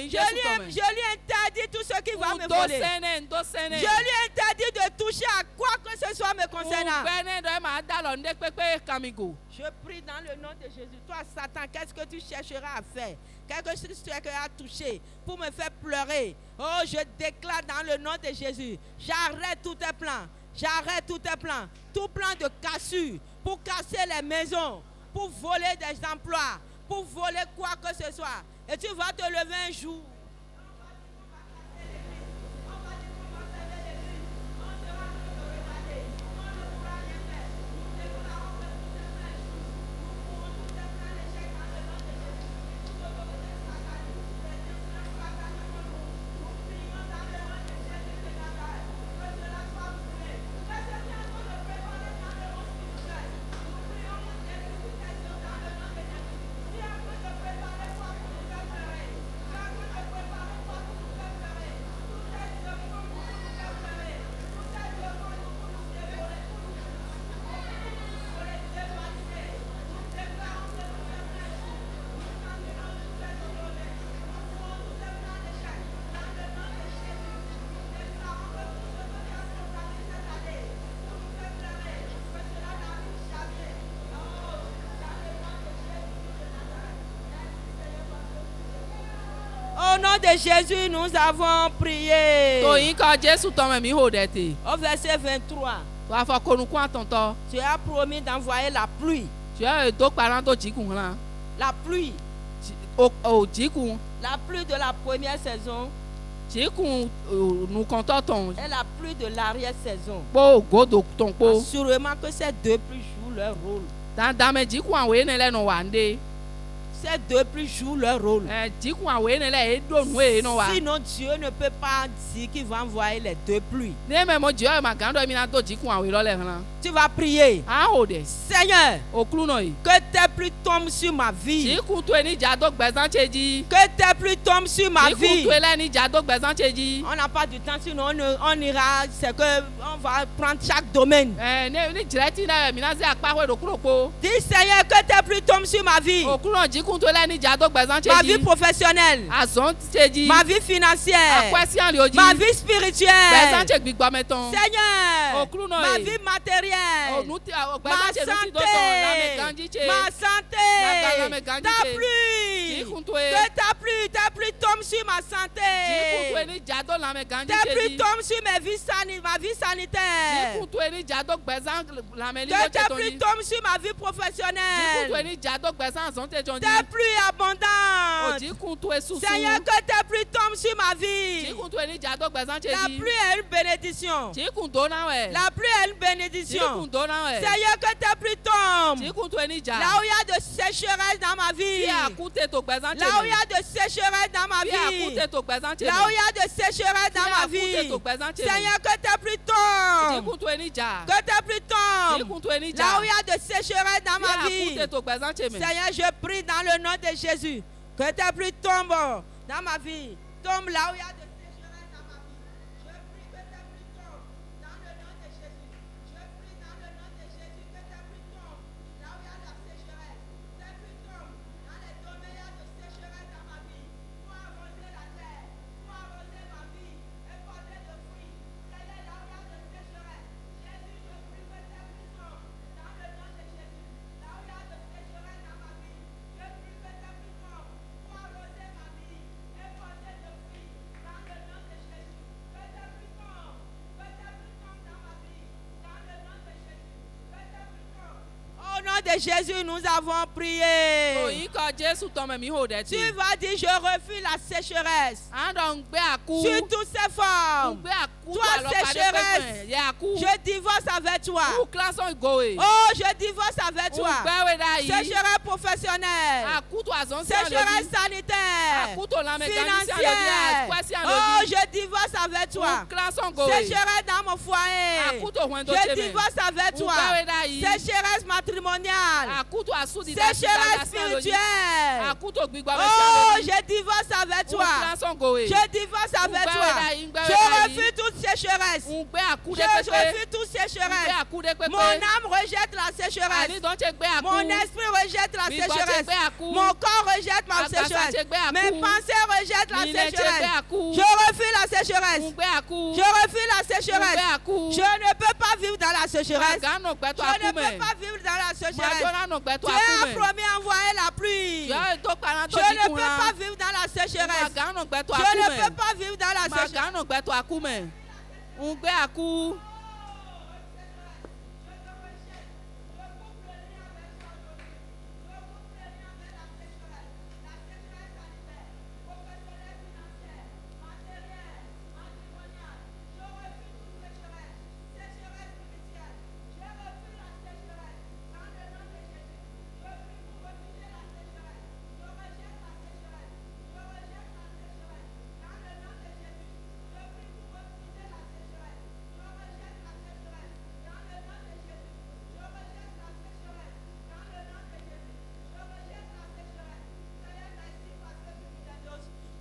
Je lui interdis tout ce qui va me voler. Je lui interdis de toucher à quoi que ce soit me concernant. Je prie dans le nom de Jésus. Toi, Satan, qu'est-ce que tu chercheras à faire? Quelque chose que tu chercheras à toucher pour me faire pleurer. Oh, je déclare dans le nom de Jésus. J'arrête tous tes plans. J'arrête tous tes plans. Tout plan de cassure pour casser les maisons, pour voler des emplois, pour voler quoi que ce soit. Et tu vas te lever un jour. Au nom de Jésus, nous avons prié. Au verset 23. Tu as promis d'envoyer la pluie. La pluie. La pluie de la première saison. Et la pluie de l'arrière-saison. Assurément que ces deux pluies jouent leur rôle. Ces deux pluies jouent leur rôle. Sinon, Dieu ne peut pas dire qu'il va envoyer les deux pluies. Tu vas prier. Seigneur, que tes pluies tombent sur ma vie. Que tes pluies tombent sur ma vie. On n'a pas du temps, sinon on ira, c'est que on va prendre chaque domaine. Dis Seigneur, que tes pluies tombent sur ma vie. Ma vie professionnelle. Ma vie financière. Ma vie spirituelle. Seigneur, ma vie matérielle. Ma santé. Ta pluie. Que ta pluie tombe sur ma santé. Ta pluie tombe sur ma vie sanitaire. Que ta pluie tombe sur ma vie professionnelle. Ta pluie abondante. Seigneur, que ta pluie tombe sur ma vie. La pluie est une bénédiction. La pluie est une bénédiction. Seigneur, que ta pluie tombe. Là où il y a de sécheresse dans ma vie. Là où il y a de sécheresse dans ma vie. Là où il y a de sécheresse dans ma vie. Seigneur, que ta pluie tombe. Que ta pluie tombe. Là où il y a de sécheresse dans ma vie. Seigneur, je prie dans le nom de Jésus. Que ta pluie tombe dans ma vie. Tombe là où il y a de sécheresse dans ma vie. Je prie que ta pluie tombe dans le nom de Jésus. Je prie dans le nom de Jésus que ta pluie tombe là où il y a de la sécheresse. Ta pluie tombe dans les domaines où il y a de sécheresse dans ma vie. Pour arroser la terre, pour arroser ma vie et porter de fruits. Seigneur, là où il y a de sécheresse. Jésus, je prie que ta pluie tombe dans le nom de Jésus. Là où il y a de sécheresse dans ma vie. Je prie que ta pluie tombe pour arroser ma vie et porter de fruits dans le nom de Jésus. Que ta pluie tombe dans ma vie dans le nom de Jésus. Que ta pluie tombe. Au nom de Jésus, nous avons prié. Tu vas dire, je refuse la sécheresse. Sur toutes ces formes. Toi, sécheresse, je divorce avec toi. Oh, je divorce avec toi. Sécheresse professionnelle. Sécheresse sanitaire. Financière. Oh, je divorce avec toi. Sécheresse dans mon foyer. Je divorce avec toi. Sécheresse matrimoniale. Sécheresse spirituelle. Oh, je divorce avec toi. Je divorce avec toi. Je refuse toute sécheresse. Je refuse toute sécheresse. Mon âme rejette la sécheresse. Mon esprit rejette la sécheresse. Mon corps rejette la sécheresse. Mes pensées rejettent la sécheresse. Je refuse la sécheresse. Je refuse la sécheresse. Je ne peux pas vivre dans la sécheresse. Je ne peux pas vivre dans la sécheresse. Tu as promis envoyer la pluie. Je ne peux pas vivre dans la sécheresse. Je ne peux pas vivre dans la sécheresse.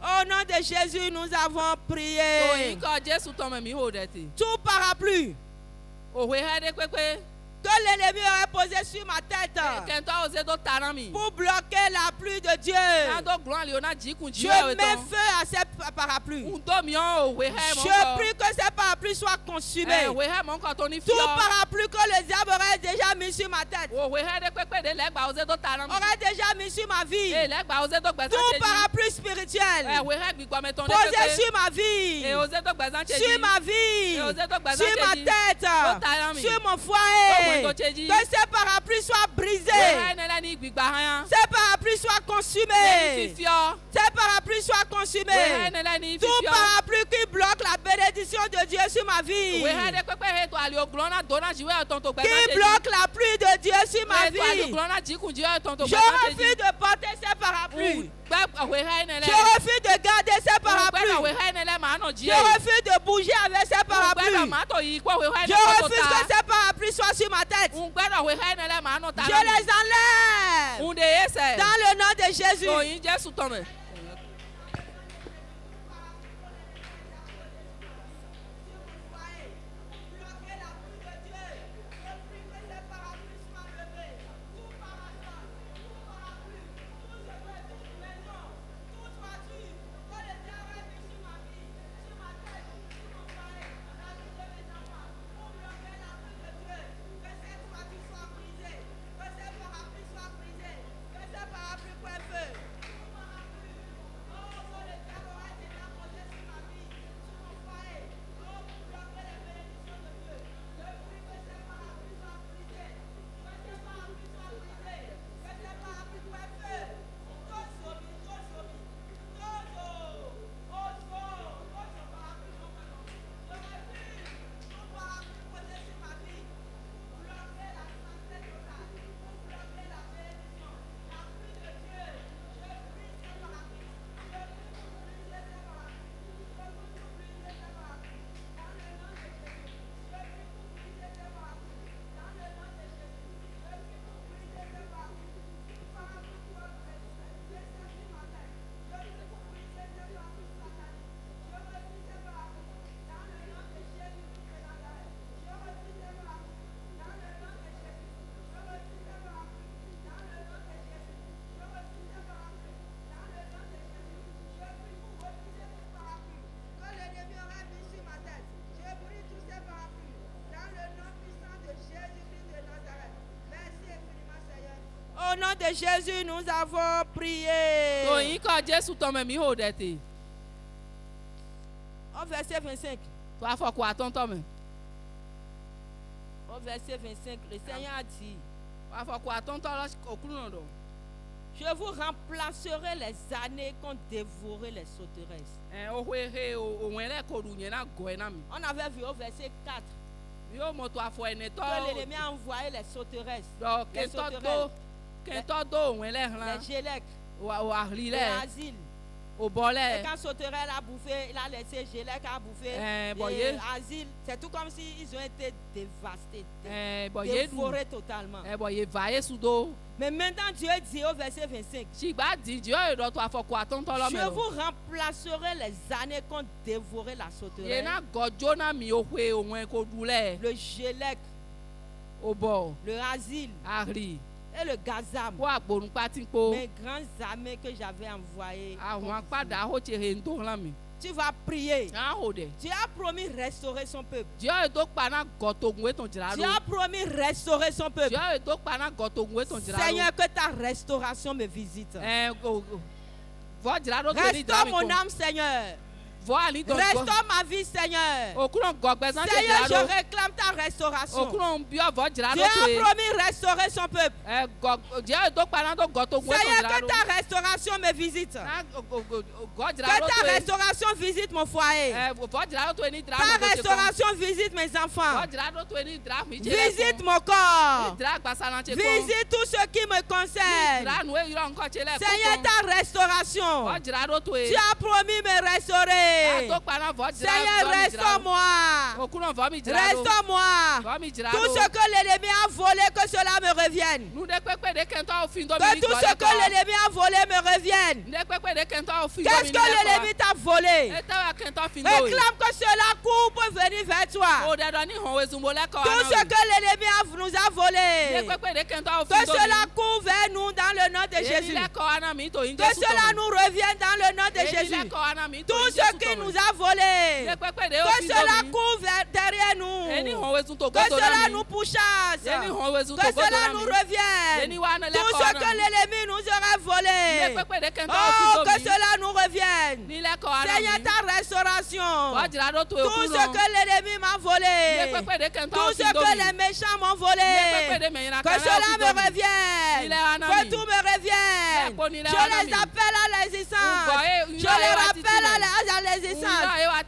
Au nom de Jésus, nous avons prié. Tout parapluie que l'ennemi aurait posé sur ma tête pour bloquer la pluie de Dieu. Je mets feu à ces parapluies. Je prie que ces parapluies soient consumés. Tout parapluie que le diable aurait déjà mis sur ma tête, aurait déjà mis sur ma vie. Tout parapluie spirituel posé sur ma vie, sur ma vie, sur ma tête, sur mon foyer. Que ces parapluies soient brisés. Ces parapluies soient consumés. Ces parapluies soient consumés. Tout parapluie qui bloque la bénédiction de Dieu sur ma vie. Qui bloque la pluie de Dieu sur ma vie. Je refuse de porter ces parapluies. Je refuse de garder ces parapluies. Je refuse de bouger avec ces parapluies. Je refuse que ces parapluies soient sur ma tête. Je les enlève. Dans le nom de Jésus. Au nom de Jésus, nous avons prié. Au verset 25. Au verset 25, le Seigneur a dit: je vous remplacerai les années qu'ont dévoré les sauteresses. On avait vu au verset 4 que l'ennemi a envoyé les sauteresses. Les gélèques, les asiles. Et quand sauterelle a bouffé, il a laissé gélèque a bouffé les asiles. C'est tout comme s'ils ont été dévastés, dévorés totalement. Mais maintenant Dieu dit au verset 25: je vous remplacerai les années qu'ont dévoré la sauterelle, le gélèque, le asile et le gazam, mes grandes armées que j'avais envoyées. Tu vas prier. Dieu a promis restaurer son peuple. Dieu a promis restaurer son peuple. Seigneur, que ta restauration me visite. Restaure mon âme, Seigneur. Restaure ma vie, Seigneur. Seigneur, je réclame ta restauration. Dieu a promis restaurer son peuple. Seigneur, que ta restauration me visite. Que ta restauration visite mon foyer. Ta restauration visite mes enfants. Visite mon corps. Visite tout ce qui me concerne. Seigneur, ta restauration. Tu as promis me restaurer. Seigneur, restaure-moi. Restaure-moi. Tout ce que l'ennemi a volé, que cela me revienne. Que tout ce que l'ennemi a volé me revienne. Qu'est-ce que l'ennemi t'a volé? Réclame que cela court pour venir vers toi. Tout ce que l'ennemi nous a volé, que cela court vers nous dans le nom de Jésus. Que cela nous revienne dans le nom de Jésus. Tout ce qui nous a volé, que cela court derrière nous, que cela nous pourchasse, que cela nous revienne. Tout ce que l'ennemi nous aura volé, oh, que cela nous revienne. Seigneur, ta restauration. Tout ce que l'ennemi m'a volé, tout ce que les méchants m'ont volé, que cela me revienne, que tout me revienne. Je les appelle à l'existence. Je les rappelle à l'existence.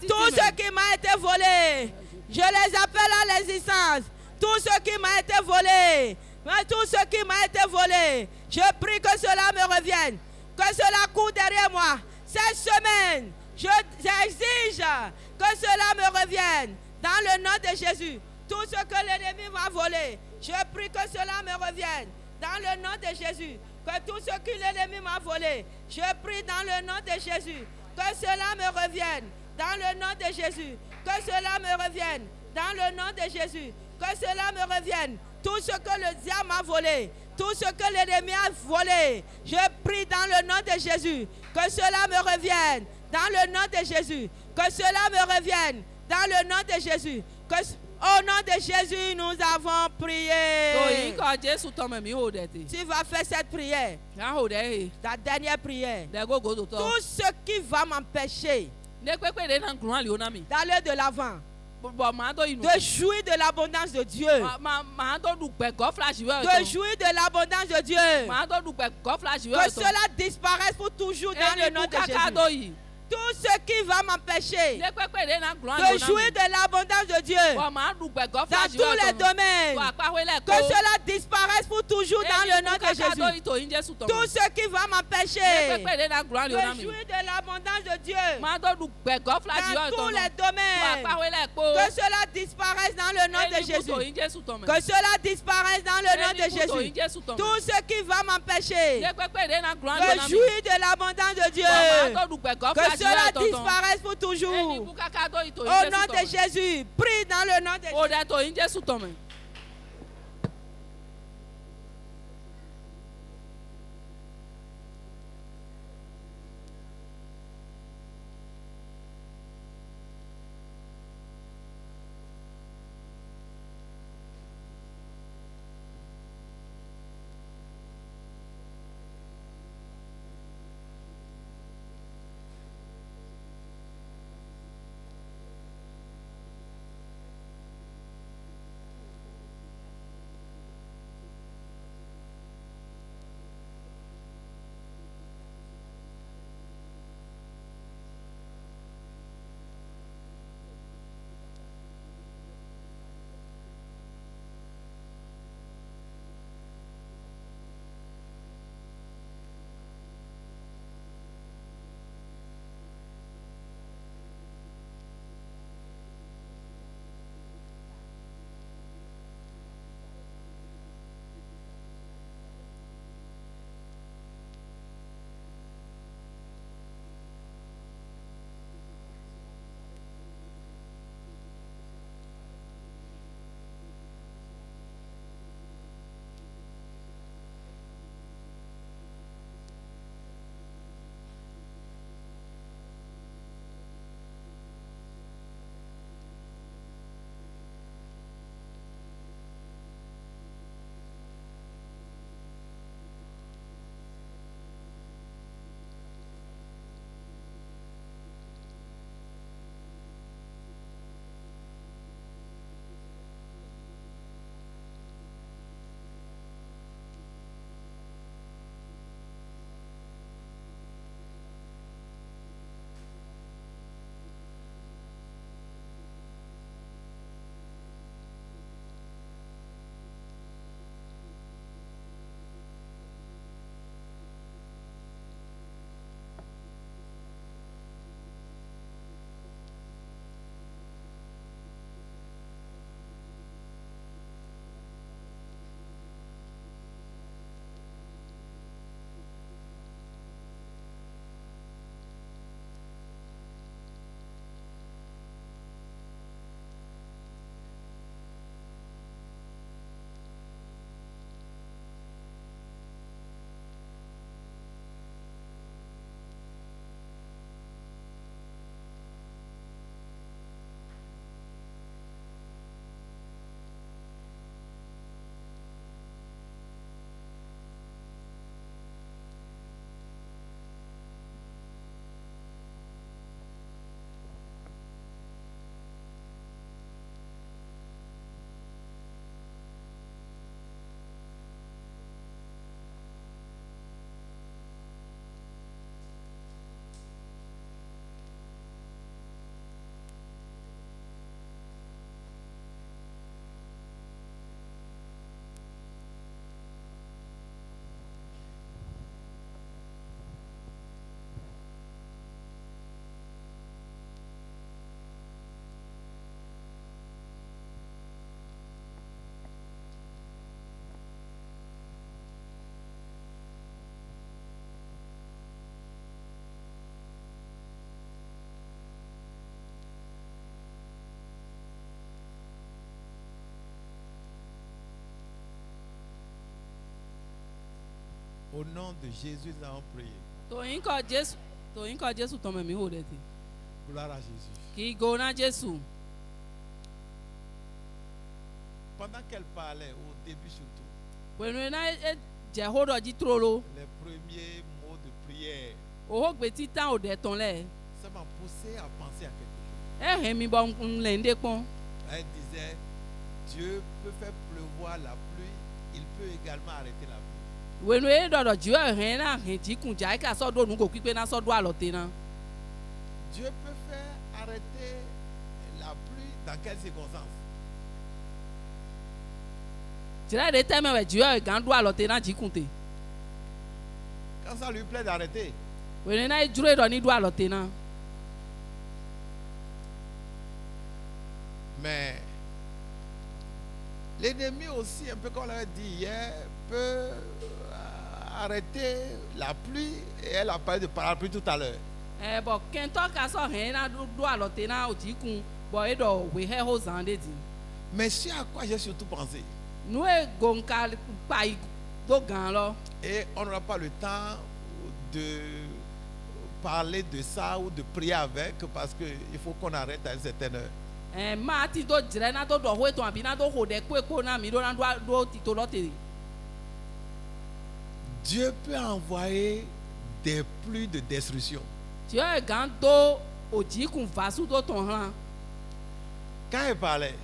Tout ce qui m'a été volé, je les appelle à l'existence. Tout ce qui m'a été volé, Mais tout ce qui m'a été volé, je prie que cela me revienne. Que cela court derrière moi. Cette semaine, j'exige que cela me revienne. Dans le nom de Jésus. Tout ce que l'ennemi m'a volé, je prie que cela me revienne. Dans le nom de Jésus. Que tout ce que l'ennemi m'a volé, je prie dans le nom de Jésus. Que cela me revienne. Dans le nom de Jésus. Que cela me revienne. Dans le nom de Jésus. Que cela me revienne. Tout ce que le diable m'a volé, tout ce que l'ennemi a volé, je prie dans le nom de Jésus, que cela me revienne, dans le nom de Jésus, que cela me revienne, dans le nom de Jésus, au nom de Jésus, nous avons prié. Tu vas faire cette prière, ta dernière prière. Tout ce qui va m'empêcher d'aller de l'avant, de jouir de l'abondance de Dieu, de jouir de l'abondance de Dieu, que cela disparaisse pour toujours dans le nom de Jésus. Tout ce qui va m'empêcher de jouir de l'abondance de Dieu dans tous les domaines, que cela disparaisse pour toujours dans le nom de Jésus. Tout ce qui va m'empêcher de jouir de l'abondance de Dieu dans tous les domaines, que cela disparaisse dans le nom de Jésus. Que cela disparaisse dans le nom de Jésus. Tout ce qui va m'empêcher de jouir de l'abondance de Dieu, que cela disparaisse pour toujours. Au nom de Jésus, prie dans le nom de Jésus. Au nom de Jésus, nous avons prié. Gloire à Jésus. Pendant qu'elle parlait, au début surtout, les premiers mots de prière, ça m'a poussé à penser à quelque chose. Elle disait, Dieu peut faire pleuvoir la pluie, il peut également arrêter la pluie. Dieu peut faire arrêter la pluie dans quelles circonstances? Quand ça lui plaît d'arrêter. Mais l'ennemi aussi, un peu comme on l'avait dit hier, peut arrêter la pluie, et elle a parlé de parapluie tout à l'heure. Mais ce à quoi j'ai surtout pensé, et on n'aura pas le temps de parler de ça ou de prier avec, parce qu'il faut qu'on arrête à une certaine heure. Dieu peut envoyer des pluies de destruction. Quand il parlait,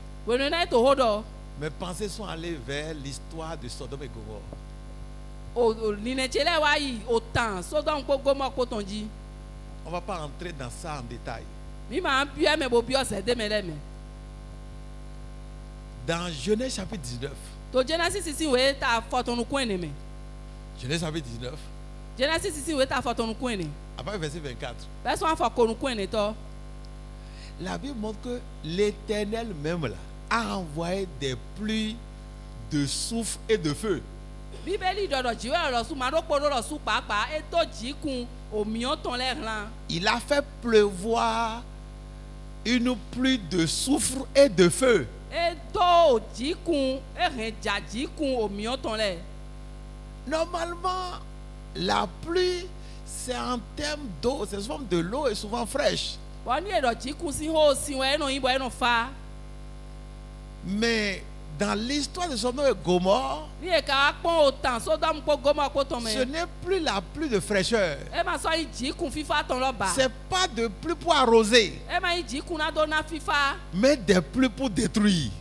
mes pensées sont allées vers l'histoire de Sodome et Gomorrhe. On ne va pas entrer dans ça en détail. Dans Genèse chapitre 19, Genèse chapitre 19, après verset 24, la Bible montre que l'Éternel même là a envoyé des pluies de soufre et de feu. Il a fait pleuvoir une pluie de soufre et de feu. Normalement, la pluie, c'est en termes d'eau, c'est souvent de l'eau et souvent fraîche. Mais dans l'histoire de Sodome et Gomorrhe, ce n'est plus la pluie de fraîcheur. C'est pas de pluie pour arroser, mais des pluies pour détruire.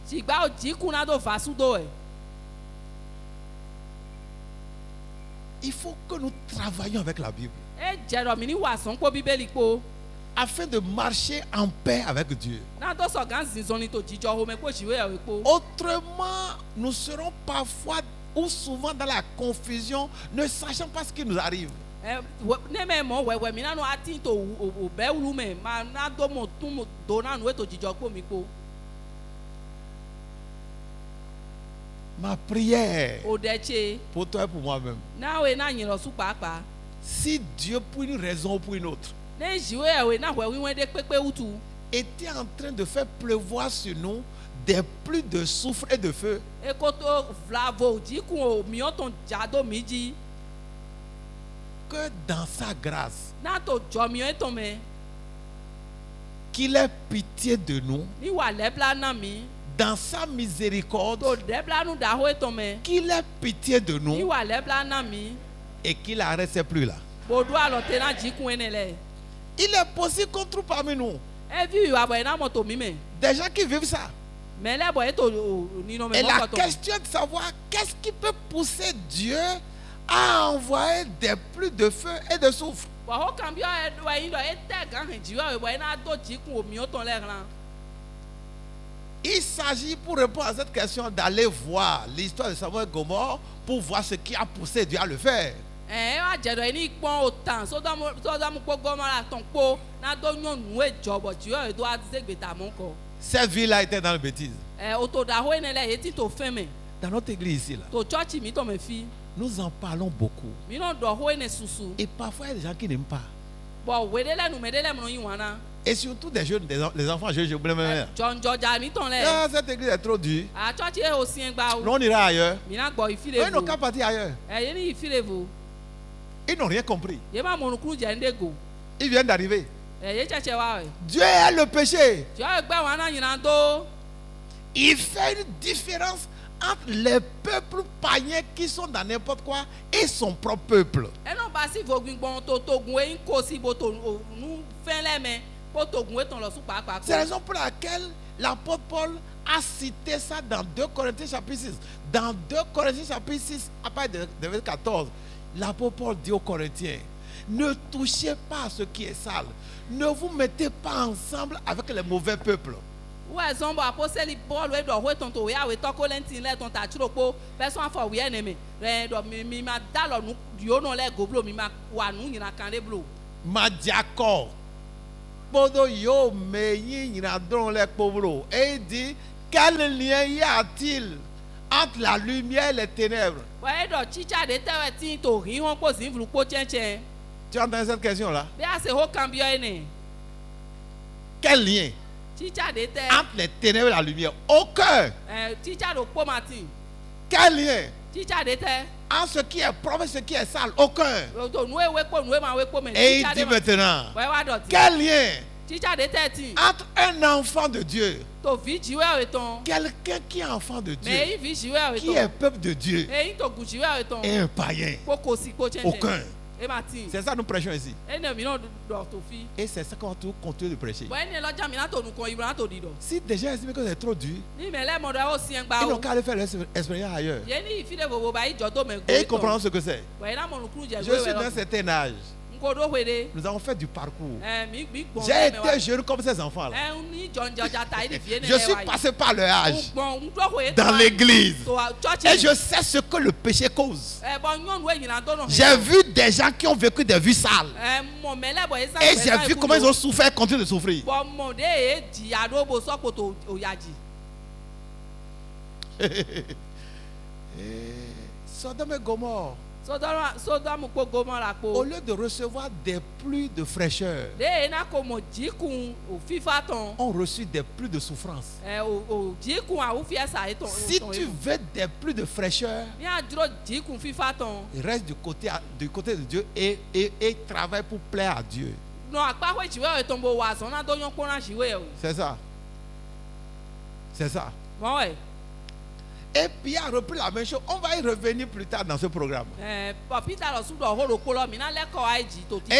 Il faut que nous travaillions avec la Bible afin de marcher en paix avec Dieu. Autrement, nous serons parfois ou souvent dans la confusion, ne sachant pas ce qui nous arrive. Ma prière pour toi et pour moi-même, si Dieu pour une raison ou pour une autre était en train de faire pleuvoir sur nous des pluies de soufre et de feu, que dans sa grâce qu'il ait pitié de nous, dans sa miséricorde qu'il ait pitié de nous et qu'il arrête ces pluies là. Il est possible qu'on trouve parmi nous des gens qui vivent ça. Et la question est de savoir qu'est-ce qui peut pousser Dieu à envoyer des pluies de feu et de soufre. Il s'agit, pour répondre à cette question, d'aller voir l'histoire de Sodome et Gomorrhe pour voir ce qui a poussé Dieu à le faire. Cette ville-là était dans la bêtise. Dans notre église ici, là, nous en parlons beaucoup. Et parfois, il y a des gens qui n'aiment pas. Et surtout des jeunes, les enfants jeunes, je voulais même. Cette église est trop dure. Nous, on ira ailleurs. Mais ils n'ont qu'à partir ailleurs. Ils n'ont rien compris. Ils viennent d'arriver. Dieu est le péché. Il fait une différence entre les peuples païens qui sont dans n'importe quoi et son propre peuple. C'est la raison pour laquelle l'apôtre Paul a cité ça dans 2 Corinthiens chapitre 6. Dans 2 Corinthiens chapitre 6, à partir de verset 14, l'apôtre Paul dit aux Corinthiens, ne touchez pas à ce qui est sale. Ne vous mettez pas ensemble avec les mauvais peuples. Madiakor. Podo yo meyi nyinadron le povro. Et il dit, quel lien y a-t-il entre la lumière et les ténèbres? Tu as entendu cette question-là? Quel lien entre les ténèbres et la lumière? Aucun. Quel lien entre ce qui est propre et ce qui est sale? Aucun. Et il dit maintenant, quel lien entre un enfant de Dieu, quelqu'un qui est enfant de Dieu, qui est peuple de Dieu, et un païen? Aucun. C'est ça que nous prêchons ici. Et c'est ça qu'on va continuer de prêcher. Si des gens estiment que c'est trop dur, ils n'ont qu'à aller faire l'expérience ailleurs. Et ils comprendront ce que c'est. Je suis dans un certain âge. Nous avons fait du parcours. J'ai été jeune comme ces enfants-là. Je suis passé par leur âge dans l'église. Et je sais ce que le péché cause. J'ai vu des gens qui ont vécu des vies sales. Et j'ai vu comment ils ont souffert et continuent de souffrir. Sodome et Gomorrhe, au lieu de recevoir des pluies de fraîcheur, ont reçu des pluies de souffrance. Si tu veux des pluies de fraîcheur, reste du côté de Dieu et travaille pour plaire à Dieu. C'est ça. C'est ça. Et puis il a repris la même chose. On va y revenir plus tard dans ce programme. Et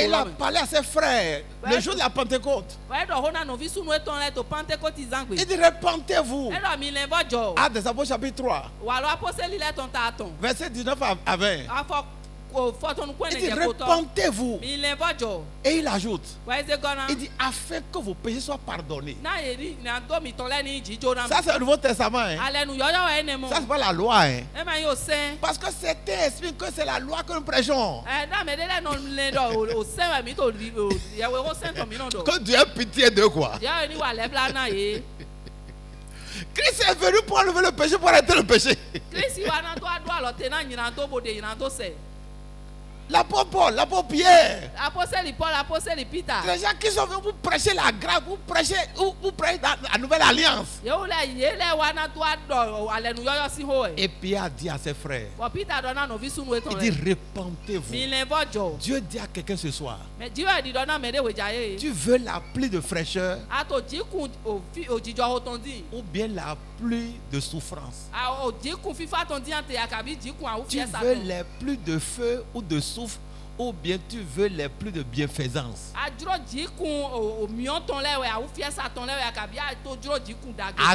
il a parlé à ses frères le jour de la Pentecôte. Il dit repentez-vous. À des Apôtres chapitre 3. Verset 19 à 20. Il dit repentez-vous. Et il ajoute, il dit afin que vos péchés soient pardonnés. Ça c'est le Nouveau Testament. Ça c'est pas la loi. Parce que certains expliquent que c'est la loi que nous prêchons. Que Dieu a pitié de quoi? Christ est venu pour enlever le péché, pour arrêter le péché. L'apôtre Paul, l'apôtre Pierre, les gens qui sont venus pour prêcher la grâce, pour prêcher la nouvelle alliance. Et Pierre a dit à ses frères, il dit repentez-vous. Dieu dit à quelqu'un ce soir, tu veux la pluie de fraîcheur ou bien la pluie de souffrance? Tu veux les pluies de feu ou de souffle ou bien tu veux les pluies de bienfaisance? À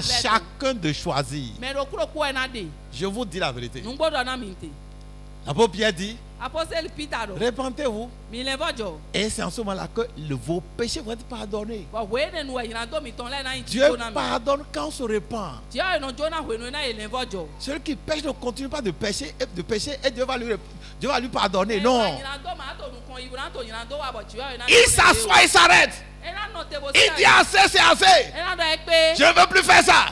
chacun de choisir. Je vous dis la vérité. L'apôtre Pierre dit repentez-vous. Et c'est en ce moment-là que vos péchés vont être pardonnés. Dieu pardonne quand on se repent. Celui qui pêche ne continue pas de pécher et Dieu va lui pardonner. Non. Il s'assoit et s'arrête. Il dit assez, c'est assez. Je ne veux plus faire ça.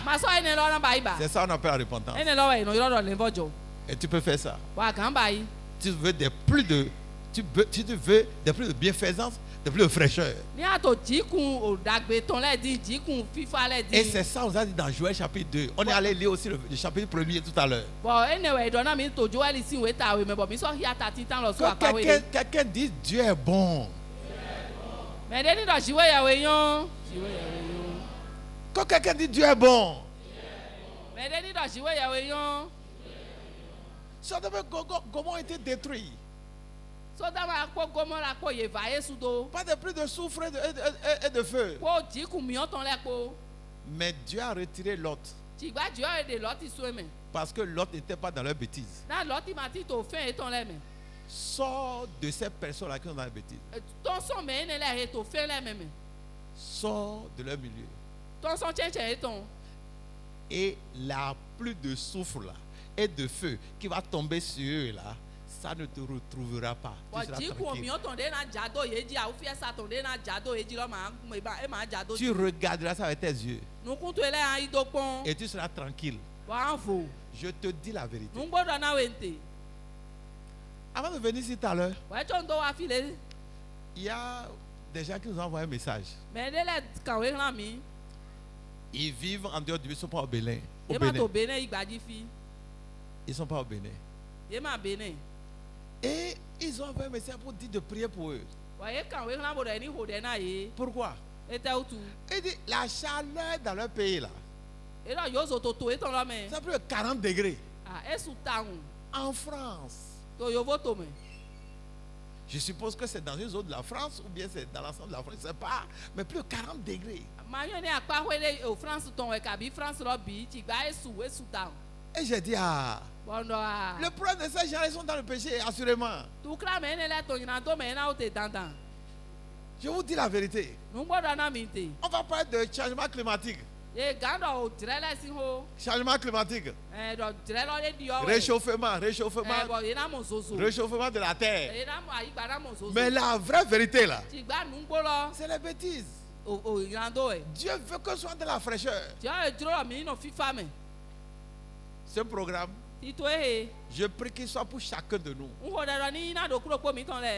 C'est ça qu'on appelle la repentance. Et tu peux faire ça. Tu veux des pluies tu veux de plus de bienfaisance, de plus de fraîcheur. Et c'est ça, on a dit dans Joël chapitre 2. On est allé lire aussi le chapitre 1er tout à l'heure. Quelqu'un dit Dieu est bon. Quand quelqu'un dit Dieu est bon. Comment ont été détruits? Pas de plus de soufre et de feu. Mais Dieu a retiré Lot. Parce que Lot n'était pas dans leur bêtise. Sors de ces personnes-là qui sont dans la bêtise. Sors de leur milieu. Et la pluie de soufre là et de feu qui va tomber sur eux là, ça ne te retrouvera pas. Tu regarderas ça avec tes yeux. Et tu seras tranquille. Je te dis la vérité. Avant de venir ici tout à l'heure, il y a des gens qui nous ont envoyé un message. Ils vivent en dehors du pays, ils ne sont pas au Bénin. Ils ne sont pas au Bénin. Et ils ont envoyé un message pour dire de prier pour eux. Pourquoi? Il dit la chaleur dans leur pays là. C'est plus de 40 degrés. En France. Je suppose que c'est dans une zone de la France ou bien c'est dans l'ensemble de la France, je ne sais pas. Mais plus de 40 degrés. Et j'ai dit, le problème de ces gens, ils sont dans le péché, assurément. Je vous dis la vérité. On va parler de changement climatique. Changement climatique. Réchauffement de la terre. Mais la vraie vérité là, c'est la bêtise. Dieu veut que ce soit de la fraîcheur. Ce programme, je prie qu'il soit pour chacun de nous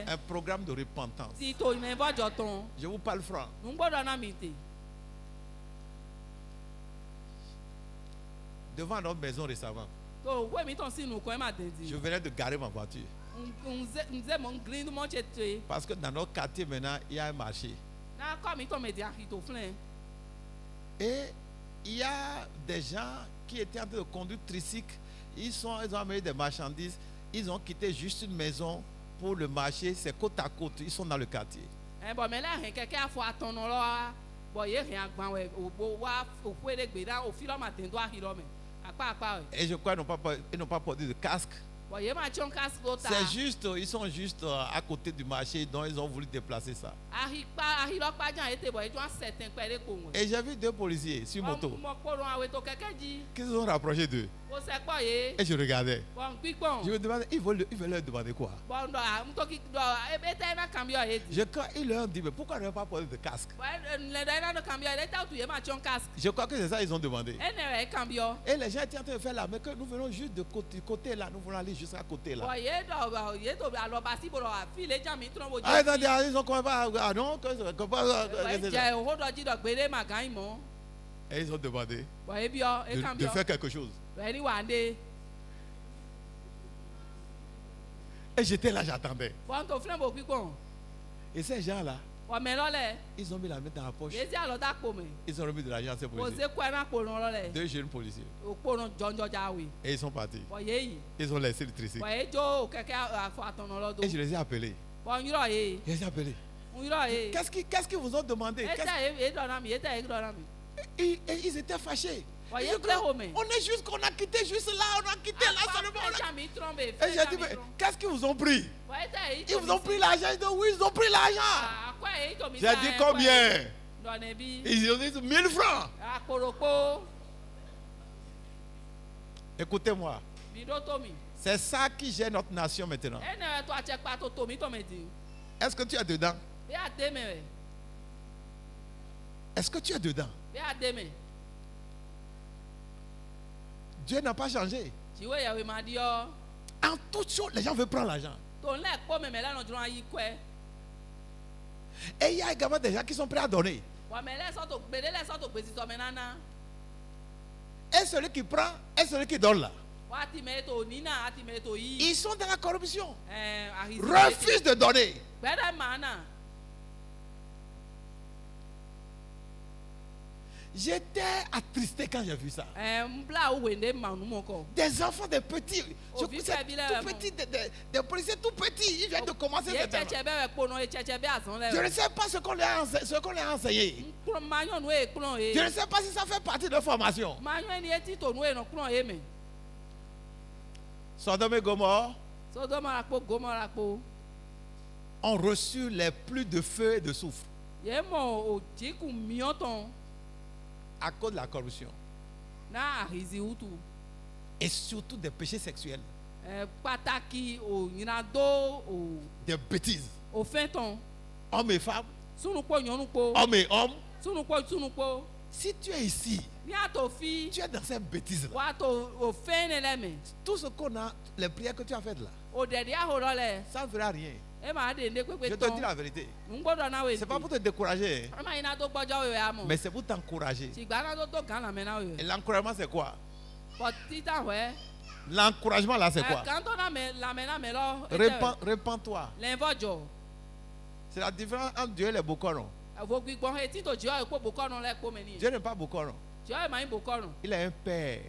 un programme de repentance. Je vous parle franc. Devant notre maison récemment, je venais de garer ma voiture. Parce que dans notre quartier maintenant, il y a un marché. Et il y a des gens qui étaient en train de conduire tricycle. Ils ont amené des marchandises. Ils ont quitté juste une maison pour le marché. C'est côte à côte. Ils sont dans le quartier. Et je crois qu'ils n'ont pas porté de casque. C'est juste, ils sont juste à côté du marché, donc ils ont voulu déplacer ça. Et j'ai vu deux policiers sur moto qui se sont rapprochés d'eux. Et je regardais. Je me demandais, ils veulent leur demander quoi? Ils leur ont dit, mais pourquoi ils n'ont pas porté de casque? Je crois que c'est ça qu'ils ont demandé. Et les gens étaient en train de faire là, mais que nous venons juste de côté là, nous voulons aller jusqu'à côté là. Ils ont et ils ont demandé de faire quelque chose. Et j'étais là, j'attendais. Et ces gens-là, ils ont mis la main dans la poche. Ils ont remis de l'argent à ces policiers. Deux jeunes policiers. Et ils sont partis. Ils ont laissé le tricycle. Et je les ai appelés. Qu'est-ce qu'ils vous ont demandé? Et ils étaient fâchés. On est juste qu'on a quitté juste là, on a quitté là seulement. Et j'ai dit, mais qu'est-ce qu'ils vous ont pris? Ils vous ont pris l'argent? Ils disent, oui, ils ont pris l'argent. J'ai dit combien? Ils ont dit 1000 francs. Écoutez-moi. C'est ça qui gère notre nation maintenant. Est-ce que tu es dedans? Est-ce que tu es dedans? Dieu n'a pas changé. En toute chose, les gens veulent prendre l'argent. Et il y a également des gens qui sont prêts à donner. Et celui qui prend et celui qui donne là, ils sont dans la corruption. Refusent de donner. J'étais attristé quand j'ai vu ça. Des enfants, des petits. Tout petits, des policiers tout petits. Ils viennent de commencer cette année. Je ne sais pas ce qu'on leur a enseigné. Je ne sais pas si ça fait partie de leur formation. Sodome et Gomorrhe ont reçu les pluies de feu et de soufre à cause de la corruption et surtout des péchés sexuels, des bêtises, hommes et femmes, hommes et hommes. Si tu es ici, tu es dans cette bêtise là. Tout ce qu'on a, les prières que tu as faites là, ça ne fera rien. Je te dis la vérité. Ce n'est pas pour te décourager, mais c'est pour t'encourager. Et l'encouragement, c'est quoi? L'encouragement là, c'est quoi? Répands-toi. C'est la différence entre Dieu et les Bokoron. Dieu n'est pas Bokoron. Il est un père.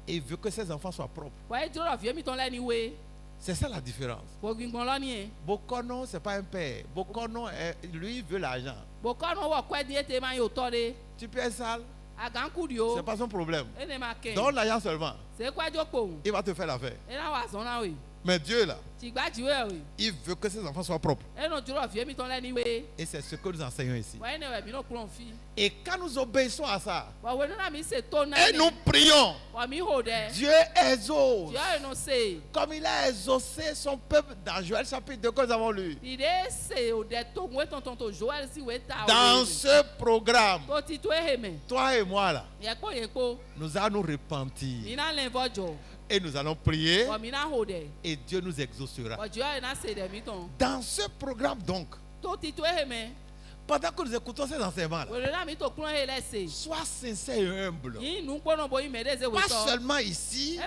Et il veut que ses enfants soient propres. C'est ça la différence. Bokono, ce n'est pas un père. Bokono, lui, veut l'argent. Tu peux être sale, ce n'est pas son problème. Donne l'argent seulement. Il va te faire l'affaire. Mais Dieu là, il veut que ses enfants soient propres. Et c'est ce que nous enseignons ici. Et quand nous obéissons à ça, et nous prions, Dieu exauce. Comme il a exaucé son peuple dans Joël chapitre 2 que nous avons lu. Dans ce programme, toi et moi là, nous allons nous repentir. Et nous allons prier et Dieu nous exaucera. Dans ce programme donc, pendant que nous écoutons ces enseignements, sois sincère et humble. Pas seulement ici,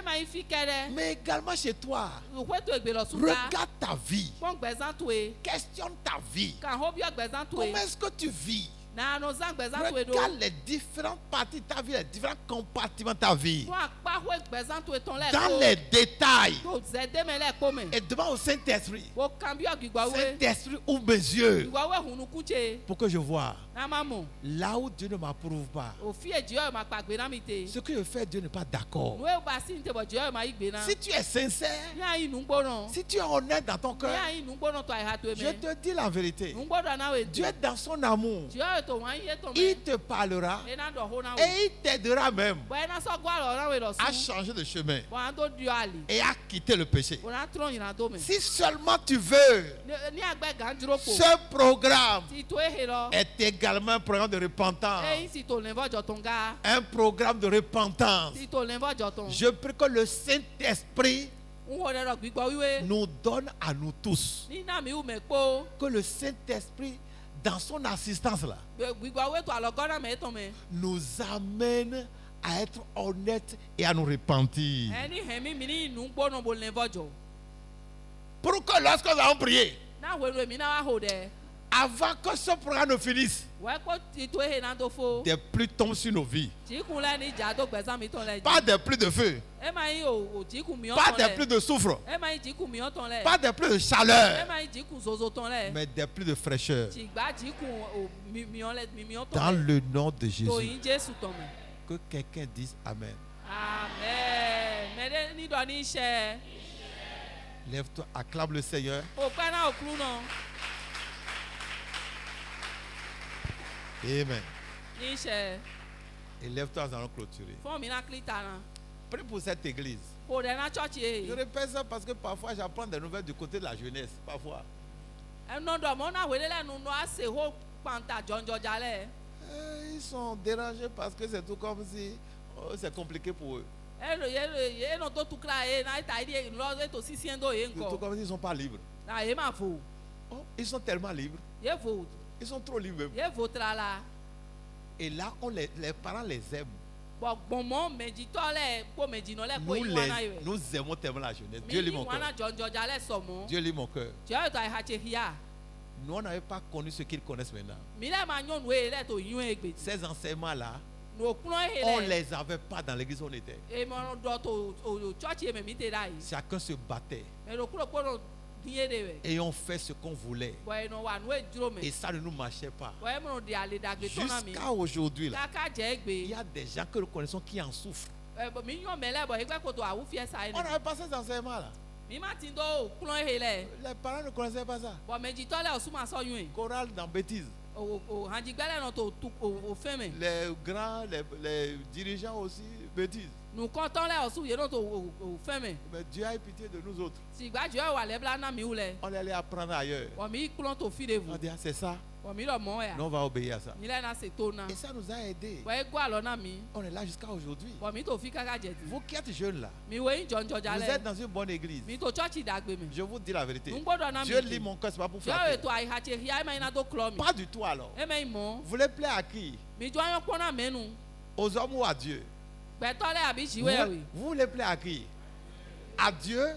mais également chez toi. Regarde ta vie. Questionne ta vie. Comment est-ce que tu vis? Regarde les différentes parties de ta vie, les différents compartiments de ta vie. Dans les détails. Et demande au Saint-Esprit. Saint-Esprit, ouvre mes yeux pour que je vois. Là où Dieu ne m'approuve pas, ce que je fais, Dieu n'est pas d'accord. Si tu es sincère, si tu es honnête dans ton cœur, je te dis la vérité. Dieu est dans son amour. Il te parlera et il t'aidera même à changer de chemin et à quitter le péché. Si seulement tu veux, ce programme est également un programme de repentance. Un programme de repentance. Je prie que le Saint-Esprit nous donne à nous tous. Que le Saint-Esprit, dans son assistance là, nous amène à être honnêtes et à nous repentir. Pour que lorsque nous allons prier, avant que ce programme ne finisse, des pluies tombent sur nos vies. Pas des pluies de feu, pas des pluies de soufre, pas des pluies de chaleur, mais des pluies de fraîcheur. Dans le nom de Jésus, que quelqu'un dise Amen. Amen. Lève-toi, acclame le Seigneur. Amen. Et lève-toi, nous allons clôturer. Prie pour cette église. Je répète ça parce que parfois j'apprends des nouvelles du côté de la jeunesse. Parfois. Ils sont dérangés parce que c'est tout comme si c'est compliqué pour eux. Ils ne sont pas libres. Oh, ils sont tellement libres. Ils sont trop libres. Et là, les parents les aiment. Nous aimons tellement la jeunesse. Dieu lit mon cœur. Dieu lit mon cœur. Nous, on n'avait pas connu ce qu'ils connaissent maintenant. Ces enseignements-là, on ne les avait pas dans l'église où on était. Chacun se battait. Et on fait ce qu'on voulait. Et ça ne nous marchait pas. Jusqu'à aujourd'hui, il y a des gens que nous connaissons qui en souffrent. On n'avait pas ces enseignements-là. Les parents ne connaissaient pas ça. Chorale dans bêtise. Les grands, les dirigeants aussi, bêtises. Nous comptons les osous, mais Dieu a eu pitié de nous autres. On allait apprendre ailleurs. On dit, ah, c'est ça. Nous, on va obéir à ça. Et ça nous a aidés. On est là jusqu'à aujourd'hui. Vous qui êtes jeunes là, vous êtes dans une bonne église. Je vous dis la vérité. Dieu lit mon cœur, ce n'est pas pour flatter. Pas du tout alors. Vous voulez plaire à qui? Aux hommes ou à Dieu? Vous voulez plaire à qui? À Dieu?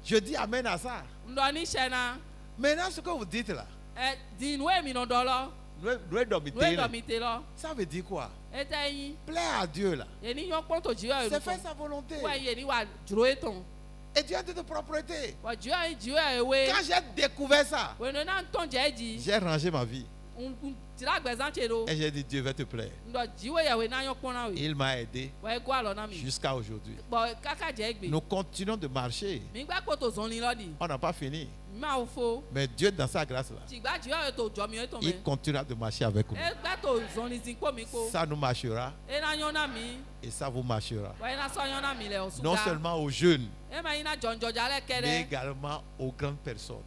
Je dis amen à ça. Maintenant, ce que vous dites là, ça veut dire quoi? Plaire à Dieu là, c'est faire sa volonté. Et Dieu a de propreté. Quand j'ai découvert ça, j'ai rangé ma vie. Et j'ai dit, Dieu va te plaire. Il m'a aidé jusqu'à aujourd'hui. Nous continuons de marcher. On n'a pas fini. Mais Dieu, dans sa grâce là, il continuera de marcher avec nous. Ça nous marchera. Et ça vous marchera. Non seulement aux jeunes, mais également aux grandes personnes.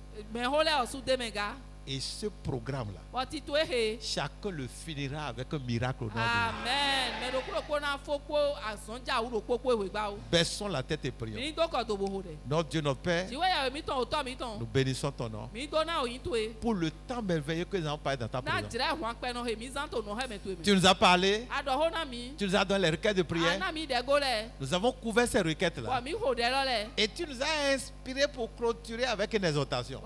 Et ce programme-là, chacun le finira avec un miracle au nom de Dieu. Baissons la tête et prions. Notre Dieu, notre Père, nous bénissons ton nom pour le temps merveilleux que nous avons parlé dans ta présence. Tu nous as parlé, tu nous as donné les requêtes de prière. Nous avons couvert ces requêtes-là. Et tu nous as inspiré pour clôturer avec une exhortation.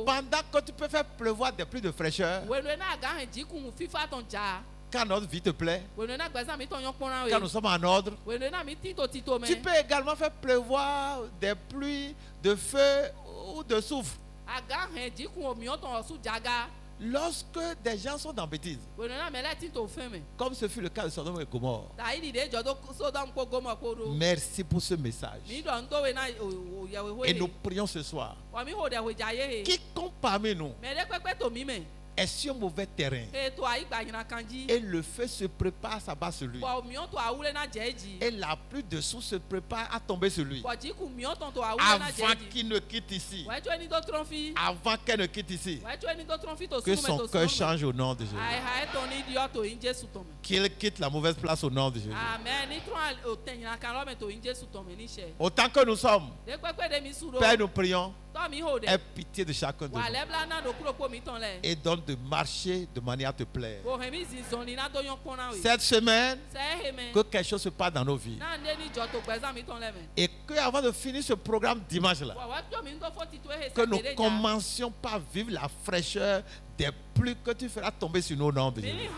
Pendant que tu peux faire pleuvoir des pluies de fraîcheur, quand notre vie te plaît, quand nous sommes en ordre, tu peux également faire pleuvoir des pluies de feu ou de soufre. Lorsque des gens sont dans bêtise, comme ce fut le cas de Sodome et Gomorrhe, merci pour ce message. Et nous prions ce soir, quiconque parmi nous est sur mauvais terrain et le feu se prépare à s'abattre sur lui et la pluie de soufre se prépare à tomber sur lui avant qu'il ne quitte ici, avant qu'elle ne quitte ici, que son cœur change au nom de Jésus, qu'il quitte la mauvaise place au nom de Jésus. Autant que nous sommes, Père, nous prions, aie pitié de chacun de nous et donne de marcher de manière à te plaire. Cette semaine, que quelque chose se passe dans nos vies et que avant de finir ce programme dimanche là, que nous commencions par vivre la fraîcheur des pluies que tu feras tomber sur nos noms de Jésus.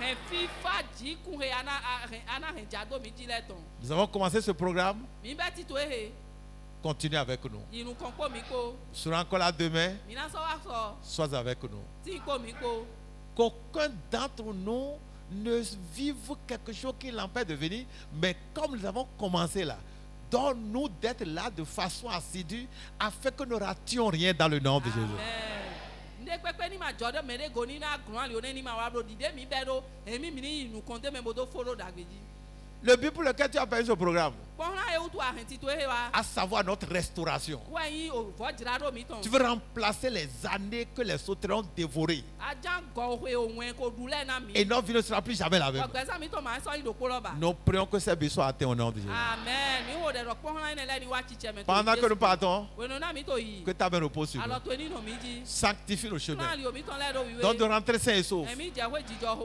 Nous avons commencé ce programme. Continue avec nous. Nous serons encore là demain. Sois avec nous. Qu'aucun d'entre nous ne vive quelque chose qui l'empêche de venir, mais comme nous avons commencé là, donne-nous d'être là de façon assidue afin que nous ne rations rien dans le nom de Jésus. Le but pour lequel tu as payé ce programme, à savoir notre restauration. Tu veux remplacer les années que les sauterelles ont dévorées. Et notre vie ne sera plus jamais la même. Nous prions que ces besoins soient atteints au nom de Jésus. Amen. Pendant que nous partons, que ta main repose sur nous. Sanctifie nos chemins. Donc de rentrer sain et sauf.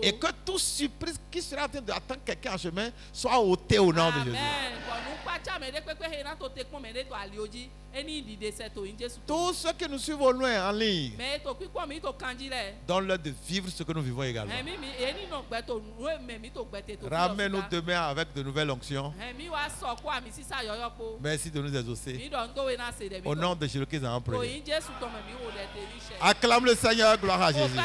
Et que toute surprise qui sera en train d'attendre quelqu'un en chemin soit ôtée au nom de Jésus. Tous ceux qui nous suivent au loin en ligne, donne-leur de vivre ce que nous vivons également. Ramène-nous demain avec de nouvelles onctions. Merci de nous exaucer. Au nom de Jésus-Christ, en prière. Acclame le Seigneur, gloire à Jésus.